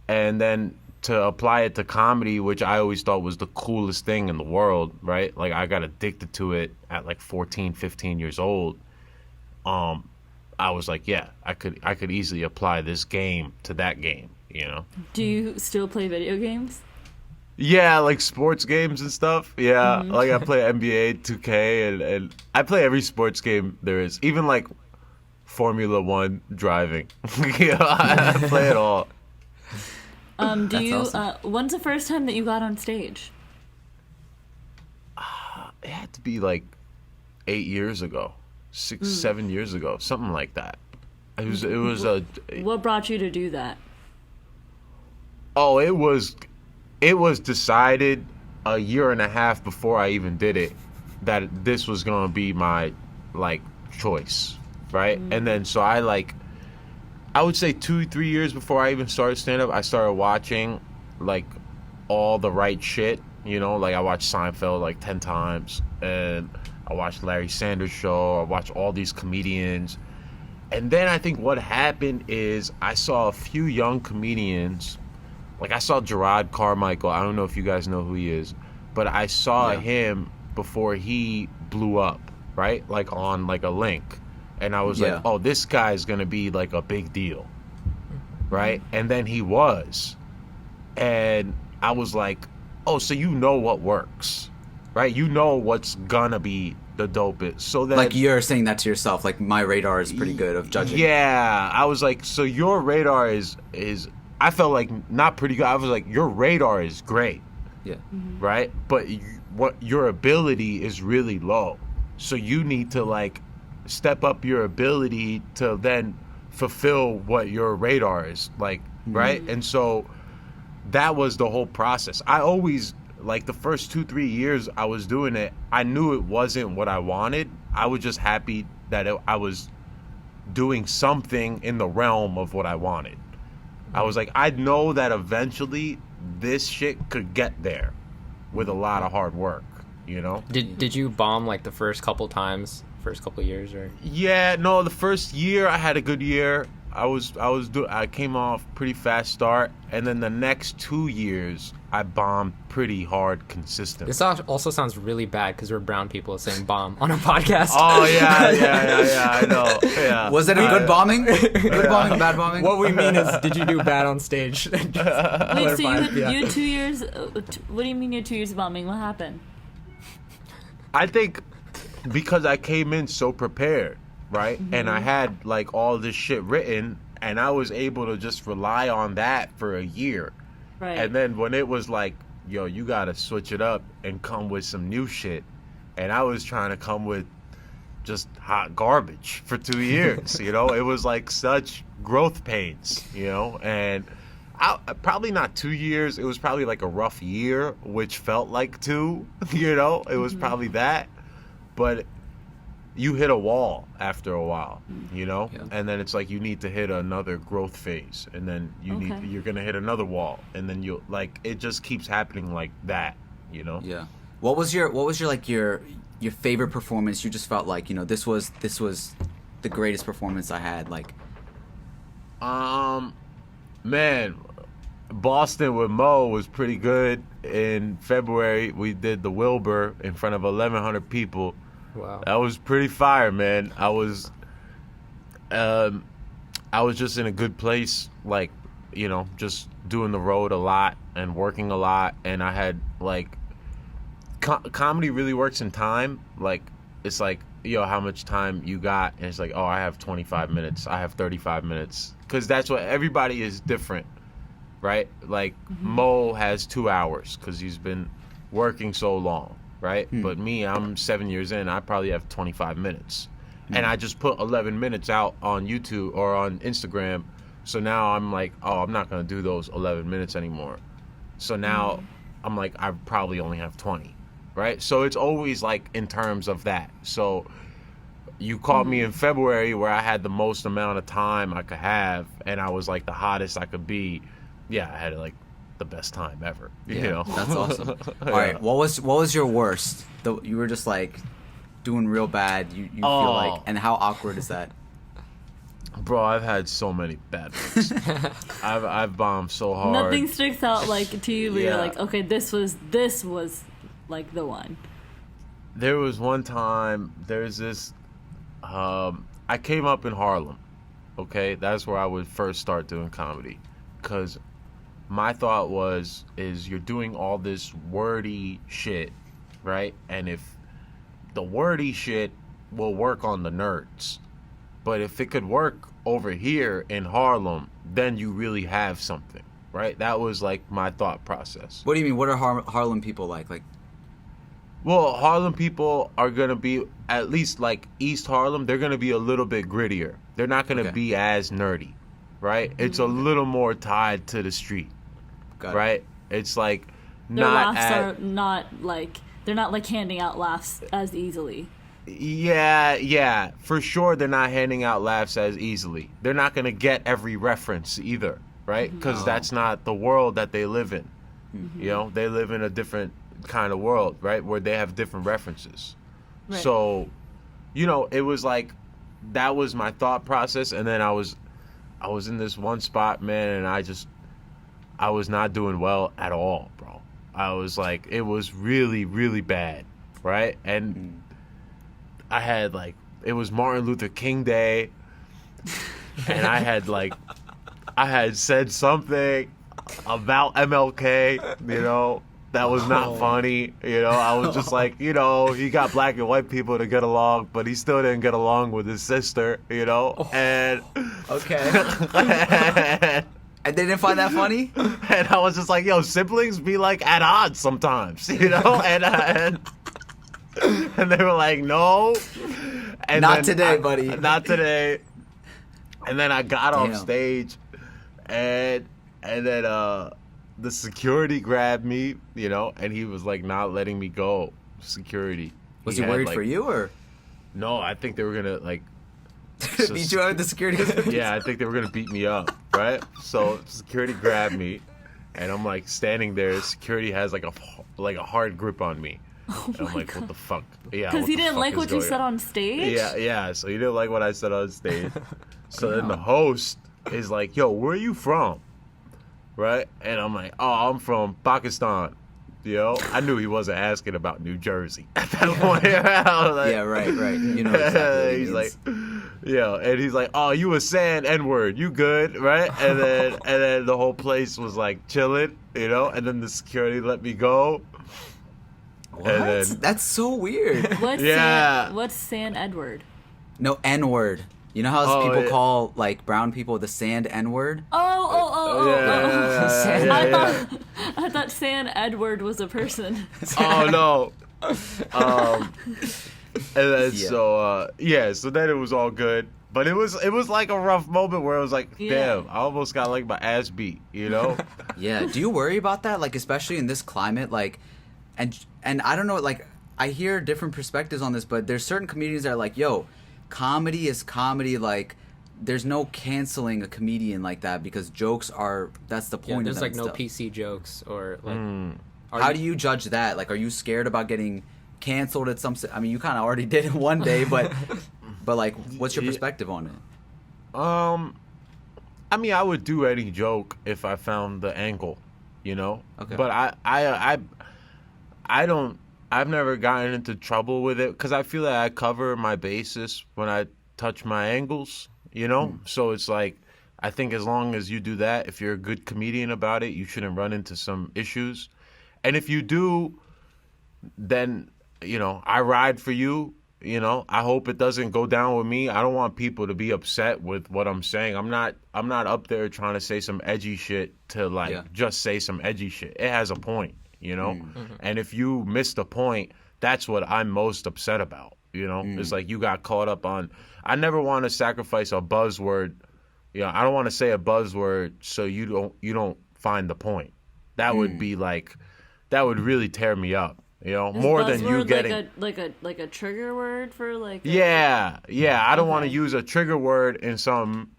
And then to apply it to comedy, which I always thought was the coolest thing in the world, right? Like I got addicted to it at like 14, 15 years old. I was like, yeah, I could easily apply this game to that game, Do you still play video games? Yeah, like sports games and stuff. Yeah, like I play NBA 2K and I play every sports game there is, even like Formula One driving. I play it all. When's the first time that you got on stage? It had to be like 8 years ago, 6, 7 years ago, something like that. It was What brought you to do that? Oh, it was decided a year and a half before I even did it that this was going to be my like choice, right? And then so I would say 2-3 years before I even started stand-up, I started watching like all the right shit, like I watched Seinfeld like 10 times, and I watched Larry Sanders Show, I watched all these comedians. And then I think what happened is I saw a few young comedians. Like I saw Jerrod Carmichael. I don't know if you guys know who he is, but I saw him before he blew up, right? Like on like a link. And I was like, oh, this guy's going to be like a big deal, right? And then he was. And I was like, oh, so what works, right? What's going to be the dopest. So that, like you're saying that to yourself, like my radar is pretty good of judging. Yeah. I was like, so your radar is I felt like not pretty good. I was like, your radar is great. Yeah. Right? But what your ability is really low. So you need to like step up your ability to then fulfill what your radar is like, right? And so that was the whole process. I always, like the first 2-3 years I was doing it, I knew it wasn't what I wanted. I was just happy that I was doing something in the realm of what I wanted. I was like, I know that eventually this shit could get there with a lot of hard work, Did you bomb like the first couple years or? Yeah, no, the first year I had a good year. I came off pretty fast start, and then the next 2 years I bombed pretty hard consistently. This also sounds really bad because we're brown people saying bomb on a podcast. Oh yeah, I know. Yeah. Was it a good bombing? Good bombing, bad bombing? What we mean is, did you do bad on stage? Wait, so you had 2 years? What do you mean you had 2 years of bombing? What happened? I think because I came in so prepared, right? And I had like all this shit written, and I was able to just rely on that for a year. Right. And then when it was like, yo, you gotta switch it up and come with some new shit, and I was trying to come with just hot garbage for 2 years, it was like such growth pains, and probably not 2 years, it was probably like a rough year, which felt like 2, it was probably that. But you hit a wall after a while, and then it's like you need to hit another growth phase, and then you're gonna hit another wall, and then you'll like it just keeps happening like that, Yeah. What was your like your favorite performance? You just felt like this was the greatest performance I had. Like, man, Boston with Mo was pretty good. In February, we did the Wilbur in front of 1,100 people. Wow. That was pretty fire, man. I was just in a good place, like, just doing the road a lot and working a lot. And I had, like, comedy really works in time. Like, it's like, yo, how much time you got? And it's like, oh, I have 25 minutes. I have 35 minutes. Because that's what everybody is different, right? Like Mo has 2 hours because he's been working so long, right? But me, I'm 7 years in. I probably have 25 minutes. And I just put 11 minutes out on YouTube or on Instagram. So now I'm like, oh, I'm not going to do those 11 minutes anymore. So now I'm like, I probably only have 20, right? So it's always like in terms of that. So you caught me in February where I had the most amount of time I could have, and I was like the hottest I could be. Yeah, I had like the best time ever. You know? That's awesome. All right, what was your worst? You were just like doing real bad. You feel like, and how awkward is that? Bro, I've had so many bad ones. I've bombed so hard. Nothing sticks out like to you, but you're Yeah. like, okay, this was like the one. There was one time. There's this. I came up in Harlem. Okay, that's where I would first start doing comedy, because my thought is you're doing all this wordy shit, right? And if the wordy shit will work on the nerds, but if it could work over here in Harlem, then you really have something, right? That was like my thought process. What do you mean? What are Harlem people like? Like, Well, Harlem people are going to be, at least like East Harlem, they're going to be a little bit grittier. They're not going to be as nerdy, right? It's a little more tied to the street, got it. right? It's like Their not laughs at, are not like, they're not like handing out laughs as easily. yeah, for sure they're not handing out laughs as easily. They're not going to get every reference either, right? Because that's not the world that they live in. You know, they live in a different kind of world, right, where they have different references. Right. So, you know, it was like, that was my thought process. And then I was in this one spot, man, and I was not doing well at all, bro. I was like, it was really, really bad, right? And I had like, it was Martin Luther King Day, and I had said something about MLK, you know, that was not funny. You know, I was just like, you know, he got black and white people to get along, but he still didn't get along with his sister, you know, and Okay. And they didn't find that funny? and I was just like, yo, siblings be like at odds sometimes, you know, and they were like, no. And Not then today, buddy. Not today. And then I got off Damn. stage, and then the security grabbed me, you know, and he was like not letting me go. Security. Was he had, worried like- for you, or No, I think they were gonna like. beat you out with the security? Yeah, I think they were gonna beat me up, right? So security grabbed me, and I'm like standing there. Security has like a hard grip on me. And I'm like, what the fuck? Yeah, Because what he the didn't fuck like is what you going said on? on stage? Yeah. So he didn't like what I said on stage. So then the host is like, yo, where are you from? Right? And I'm like, oh, I'm from Pakistan. You know? I knew he wasn't asking about New Jersey at that point. I was like, Yeah, right. You know exactly what he he's means. like, yeah, and he's like, oh, you a saying N-word, you good, right? And then the whole place was like chilling, you know, and then the security let me go. What? And then, That's so weird. Yeah. What's San Edward? No, N-word. You know how Oh, people yeah. call like brown people the sand N-word? Oh. yeah. I thought San Edward was a person. Oh no. And then Yeah. so then it was all good. But it was like a rough moment where it was like, Yeah. damn, I almost got like my ass beat, you know? Yeah. Do you worry about that? Like, especially in this climate, like, and I don't know, like, I hear different perspectives on this, but there's certain comedians that are like, yo, comedy is comedy, like, there's no canceling a comedian like that because jokes are, that's the point There's of like them no and stuff. PC jokes or like. How do you judge that? Like, are you scared about getting canceled at some? I mean, you kind of already did it one day, but like, what's your perspective on it? I mean, I would do any joke if I found the angle, you know? Okay. But I don't, I've never gotten into trouble with it because I feel that I cover my bases when I touch my angles, you know? So it's like, I think as long as you do that, if you're a good comedian about it, you shouldn't run into some issues. And if you do, then, you know, I ride for you. You know, I hope it doesn't go down with me. I don't want people to be upset with what I'm saying. I'm not up there trying to say some edgy shit to just say some edgy shit. It has a point, you know? And if you miss the point, that's what I'm most upset about, you know? It's like you got caught up on, I never want to sacrifice a buzzword. You know, I don't want to say a buzzword so you don't find the point. That would be like, that would really tear me up. You know, more than you getting like a trigger word for like. Yeah. I don't want to use a trigger word in some,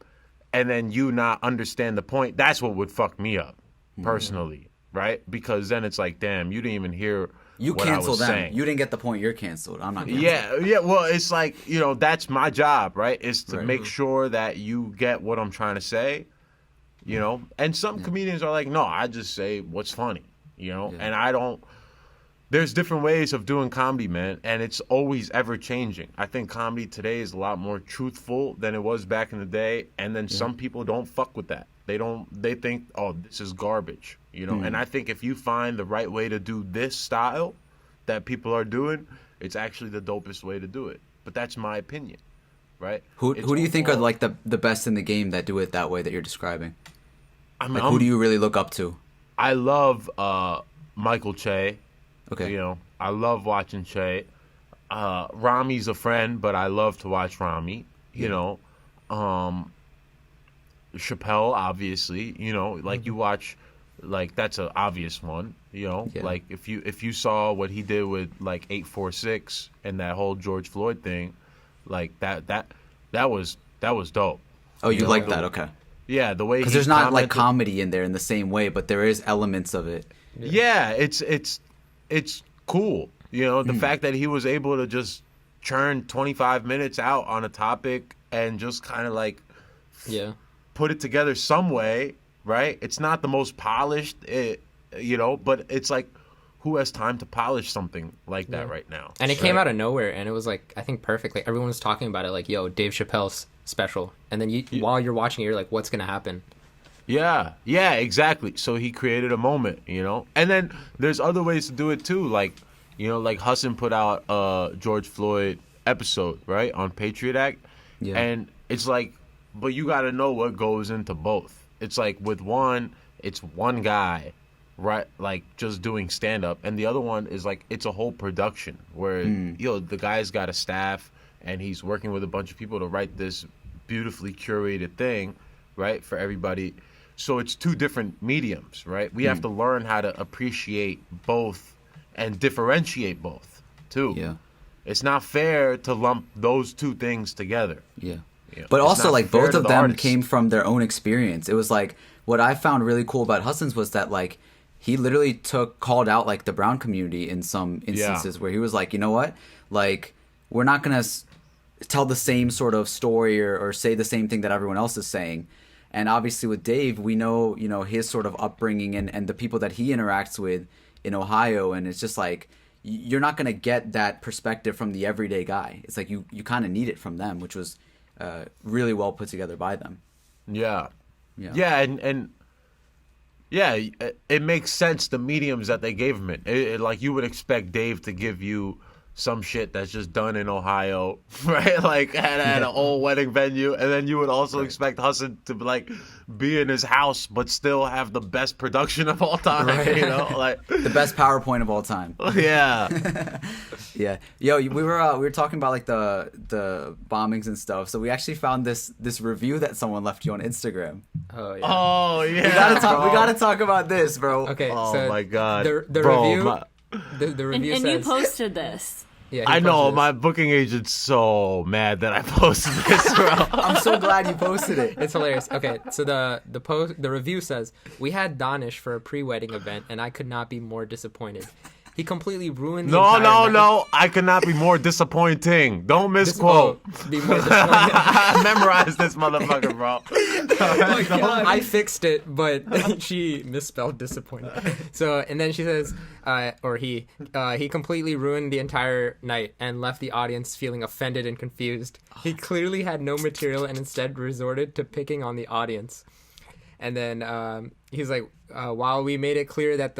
and then you not understand the point. That's what would fuck me up, personally, right? Because then it's like, damn, you didn't even hear. You what cancel I was them. saying. You didn't get the point. You're canceled. I'm not. Canceled. Yeah. Well, it's like, you know, that's my job, right? Is to make sure that you get what I'm trying to say. You know, and some comedians are like, no, I just say what's funny. You know, and I don't. There's different ways of doing comedy, man, and it's always ever changing. I think comedy today is a lot more truthful than it was back in the day, and then some people don't fuck with that. They think, oh, this is garbage, you know? And I think if you find the right way to do this style that people are doing, it's actually the dopest way to do it. But that's my opinion, right? Who do you think are like the best in the game that do it that way that you're describing? I mean, like, who do you really look up to? I love Michael Che. Okay. You know, I love watching Che. Ramy's a friend, but I love to watch Ramy. You know, Chappelle, obviously. You know, like you watch, like that's an obvious one. You know, like if you saw what he did with like 846 and that whole George Floyd thing, like that was dope. Oh, you like that? Okay. Yeah, the way because there's not like comedy in there in the same way, but there is elements of it. Yeah, it's cool. You know, the fact that he was able to just churn 25 minutes out on a topic and just kind of like put it together some way, right? It's not the most polished, you know, but it's like, who has time to polish something like that right now? And it came out of nowhere, and it was like, I think perfect. Like everyone was talking about it, like, yo, Dave Chappelle's special. And then while you're watching it, you're like, what's going to happen? Yeah, exactly. So he created a moment, you know? And then there's other ways to do it too. Like, you know, like Hassan put out a George Floyd episode, right, on Patriot Act. Yeah. And it's like, but you got to know what goes into both. It's like with one, it's one guy, right, like just doing stand-up. And the other one is like, it's a whole production where, you know, the guy's got a staff and he's working with a bunch of people to write this beautifully curated thing, right, for everybody. So it's two different mediums, right? We have to learn how to appreciate both and differentiate both, too. Yeah. It's not fair to lump those two things together. Yeah. But also, like, both of them came from their own experience. It was like, what I found really cool about Hassan's was that, like, he literally called out, like, the brown community in some instances where he was like, you know what? Like, we're not going to tell the same sort of story or say the same thing that everyone else is saying. And obviously with Dave, we know, you know, his sort of upbringing and the people that he interacts with in Ohio. And it's just like, you're not going to get that perspective from the everyday guy. It's like you kind of need it from them, which was really well put together by them. Yeah. And it makes sense, the mediums that they gave him it. Like you would expect Dave to give you some shit that's just done in Ohio, right? Like at an old wedding venue, and then you would also expect Hassan to like be in his house, but still have the best production of all time, right? You know, like the best PowerPoint of all time. Yeah, yeah. Yo, we were talking about like the bombings and stuff. So we actually found this review that someone left you on Instagram. Oh yeah. Oh yeah. We gotta talk about this, bro. Okay. Oh so my god. The bro, review. The review and says, you posted this. Yeah, I know, my booking agent's so mad that I posted this, bro. I'm so glad you posted it. It's hilarious. Okay, so the review says, we had Danish for a pre-wedding event, and I could not be more disappointed. He completely ruined the entire night. No. I could not be more disappointing. Don't misquote. Be more disappointed. Memorize this motherfucker, bro. Oh God. I fixed it, but she misspelled disappointed. So, and then she says, he completely ruined the entire night and left the audience feeling offended and confused. He clearly had no material and instead resorted to picking on the audience. And then he's like, while we made it clear that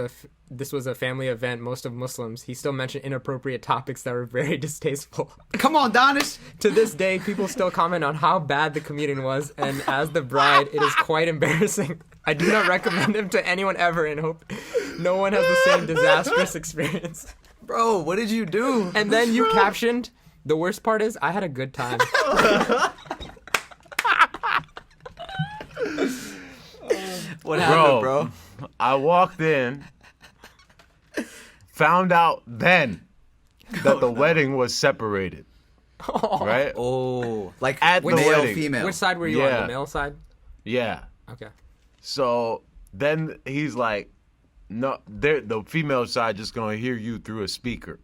this was a family event, most of Muslims, he still mentioned inappropriate topics that were very distasteful. Come on, Danish. To this day, people still comment on how bad the comedian was, and as the bride, it is quite embarrassing. I do not recommend him to anyone ever and hope no one has the same disastrous experience. Bro, what did you do? And then you captioned, the worst part is, I had a good time. What happened, bro? I walked in, found out then that the wedding was separated. Right? Oh, like At the male, wedding. female. Which side were you on, Yeah. the male side? Yeah. Okay. So then he's like, no, the female side just gonna hear you through a speaker.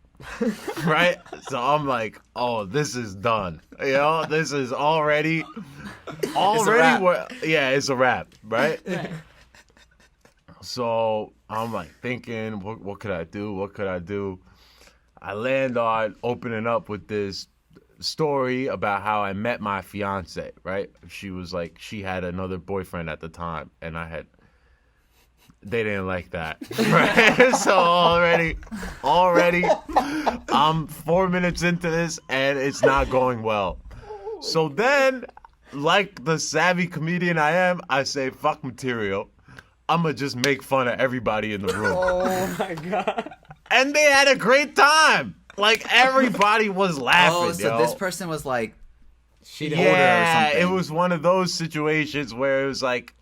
Right? So I'm like, oh, this is done. You know, this is already wrap. it's a wrap, right? Right. So I'm like thinking, what could I do? What could I do? I land on opening up with this story about how I met my fiance, right? She was like, she had another boyfriend at the time, and they didn't like that, right? So already, I'm 4 minutes into this, and it's not going well. So then, like the savvy comedian I am, I say, fuck material. I'm going to just make fun of everybody in the room. Oh my God. And they had a great time. Like, everybody was laughing, Oh, so yo. this person was like, She didn't order or Yeah, something. it was one of those situations where it was like,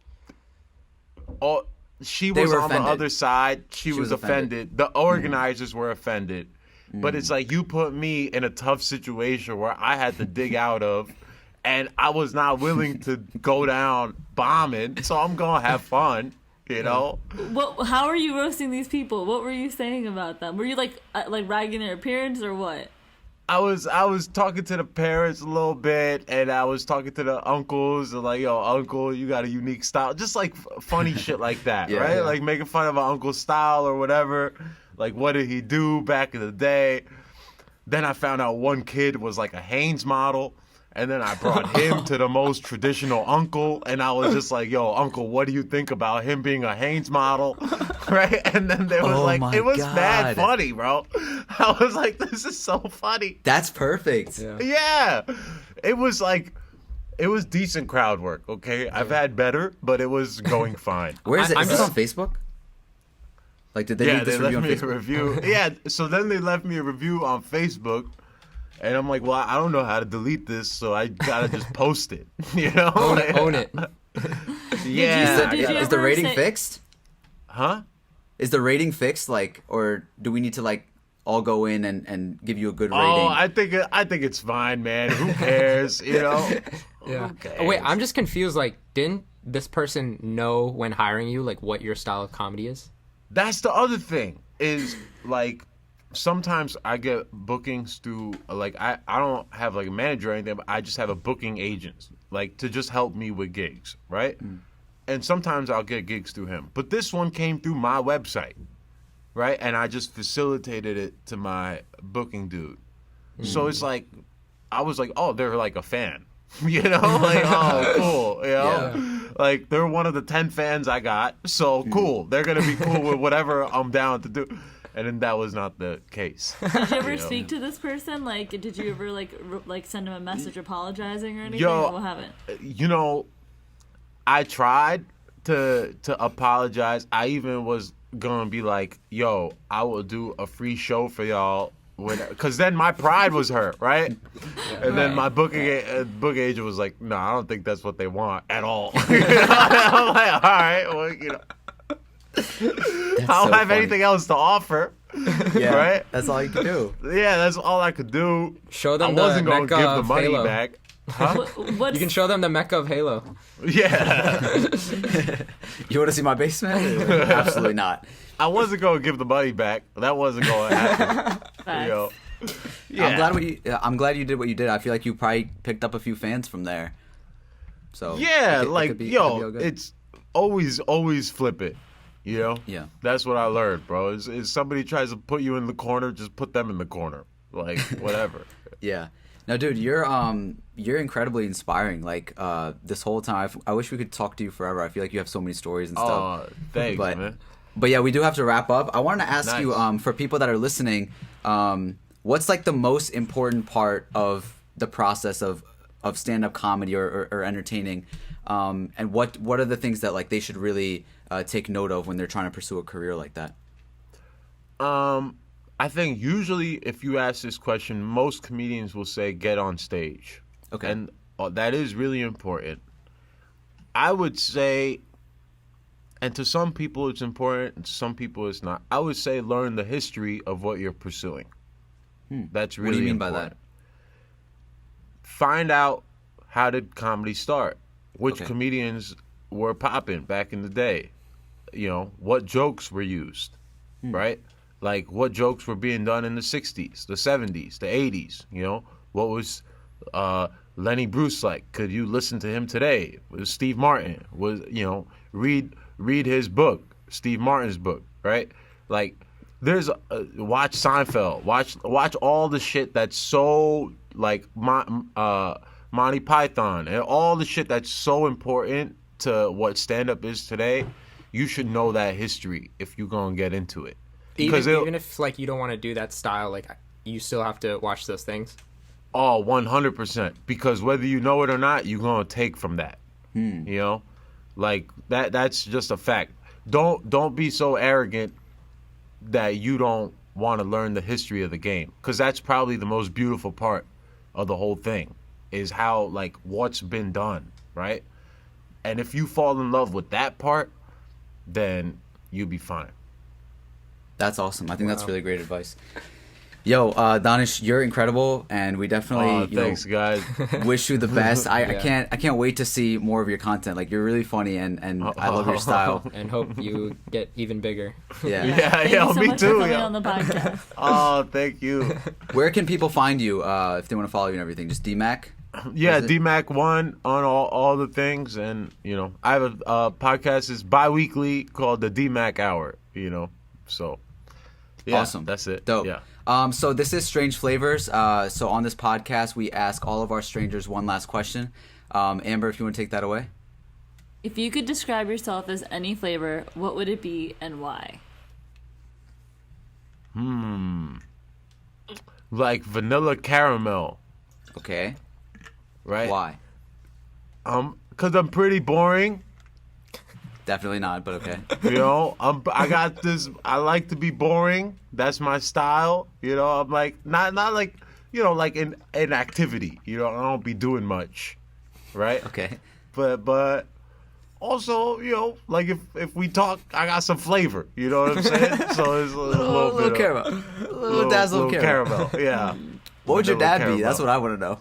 oh, she They was were on offended. the other side. She was was offended. offended. The organizers were offended. But it's like you put me in a tough situation where I had to dig out of, and I was not willing to go down bombing. So I'm gonna have fun, you know. How are you roasting these people? What were you saying about them? Were you like ragging their appearance or what? I was talking to the parents a little bit, and I was talking to the uncles, and like, yo, uncle, you got a unique style. Just like funny shit like that, Yeah, right? yeah. Like making fun of my uncle's style or whatever. Like, what did he do back in the day? Then I found out one kid was like a Hanes model. And then I brought him to the most traditional uncle, and I was just like, yo, uncle, what do you think about him being a Hanes model? Right? And then there was Oh like, my it was God. mad funny, bro. I was like, this is so funny. that's perfect. Yeah. Yeah. It was like, it was decent crowd work, okay? I've had better, but it was going fine. Where is it? I'm Is this just- on Facebook? Like, did they Yeah, leave this they left review on me a Facebook? review. Yeah, so then they left me a review on Facebook. And I'm like, well, I don't know how to delete this, so I gotta just post it. You know? Own it. Yeah. Did you Is the ever rating say- fixed? Huh? Is the rating fixed? Like, or do we need to like all go in and give you a good rating? Oh, I think it's fine, man. Who cares? You know? Yeah. Who cares? Oh, wait, I'm just confused. Like, didn't this person know when hiring you, like, what your style of comedy is? That's the other thing. Is like sometimes I get bookings through like I don't have like a manager or anything, but I just have a booking agent like to just help me with gigs, right? And sometimes I'll get gigs through him. But this one came through my website, right? And I just facilitated it to my booking dude. So it's like I was like, oh, they're like a fan. You know, like, oh, cool. You know, Yeah. like they're one of the 10 fans I got. So cool. They're gonna be cool with whatever I'm down to do. And then that was not the case. Did you ever You know? speak to this person? Like, did you ever like send him a message apologizing or anything? Yo, or what happened? You know, I tried to apologize. I even was gonna be like, yo, I will do a free show for y'all. Because then my pride was hurt, right? And then my booking agent was like, no, I don't think that's what they want at all. You know? I'm like, all right, well, you know, I don't so have funny. anything else to offer. Yeah, Right? that's all you can do. Yeah, that's all I could do. Show I them the wasn't going to Mecca give the of money Halo. back. Huh? What's, You can show them the Mecca of Halo. Yeah. You want to see my basement? Absolutely not. I wasn't going to give the money back. That wasn't going to happen. facts? Yo. Yeah. I'm glad you did what you did. I feel like you probably picked up a few fans from there. So Yeah, it could like, be- it could be all yo, good. it's always flip it. You know? Yeah. That's what I learned, bro. Is somebody tries to put you in the corner, just put them in the corner. Like, whatever. Yeah. No, dude, you're incredibly inspiring. Like this whole time, I wish we could talk to you forever. I feel like you have so many stories and stuff. Oh, thanks, man. But yeah, we do have to wrap up. I wanted to ask you, for people that are listening, what's like the most important part of the process of stand-up comedy or entertaining, and what are the things that like they should really take note of when they're trying to pursue a career like that? I think usually if you ask this question, most comedians will say get on stage. Okay. And that is really important. I would say, and to some people it's important, and to some people it's not. I would say learn the history of what you're pursuing. That's really important. What do you mean by that? Find out, how did comedy start? Which comedians were popping back in the day? You know, what jokes were used, right? Like, what jokes were being done in the 60s, the 70s, the 80s, you know? What was Lenny Bruce like? Could you listen to him today? Was Steve Martin? Read his book, Steve Martin's book, right? Like, there's watch Seinfeld, watch all the shit that's so like Monty Python and all the shit that's so important to what stand-up is today. You should know that history if you're gonna get into it. Even if like you don't want to do that style, like you still have to watch those things. Oh, 100%. Because whether you know it or not, you're gonna take from that. You know, like that's just a fact. Don't be so arrogant that you don't want to learn the history of the game, because that's probably the most beautiful part of the whole thing, is how like what's been done, right? And if you fall in love with that part, then you'll be fine. That's awesome. I think that's really great advice. Yo, Danish, you're incredible, and we definitely thanks, guys. wish you the best. I can't wait to see more of your content. Like, you're really funny, and I love your style. And hope you get even bigger. Yeah. Thank you so me much too. for coming on the podcast. Oh, thank you. Where can people find you if they want to follow you and everything? Just DMAC? Yeah, DMAC1 on all the things, and you know, I have a podcast is bi-weekly called the DMAC Hour. You know, so yeah, awesome. That's it. Dope. Yeah. So this is Strange Flavors. So on this podcast, we ask all of our strangers one last question. Amber, if you want to take that away. If you could describe yourself as any flavor, what would it be and why? Like vanilla caramel. Okay. Right? Why? Because I'm pretty boring. Definitely not, but okay. You know, I got this. I like to be boring. That's my style. You know, I'm like not like, you know, like in activity. You know, I don't be doing much, right? Okay. But also, you know, like if we talk, I got some flavor. You know what I'm saying? So it's a little bit caramel, a little dazzle of caramel. Yeah. What would your dad caramel. be? That's what I want to know.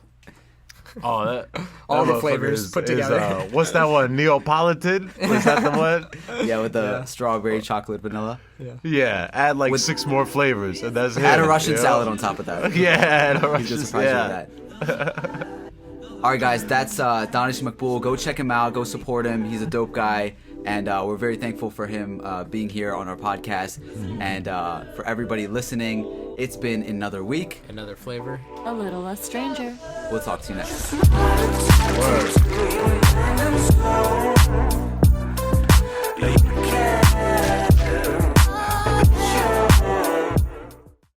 Oh, that All the motherfucker flavors put together. What's that one? Neapolitan? Was that the one? Yeah, with the strawberry, chocolate, vanilla. Yeah. Add like 6 more flavors, and that's it. Add a Russian you know? salad on top of that. Yeah, add a He's Russian just surprised you with that. All right, guys, that's Danish Maqbool. Go check him out. Go support him. He's a dope guy. And we're very thankful for him being here on our podcast. And for everybody listening, it's been another week. Another flavor. A little less stranger. We'll talk to you next time. Word.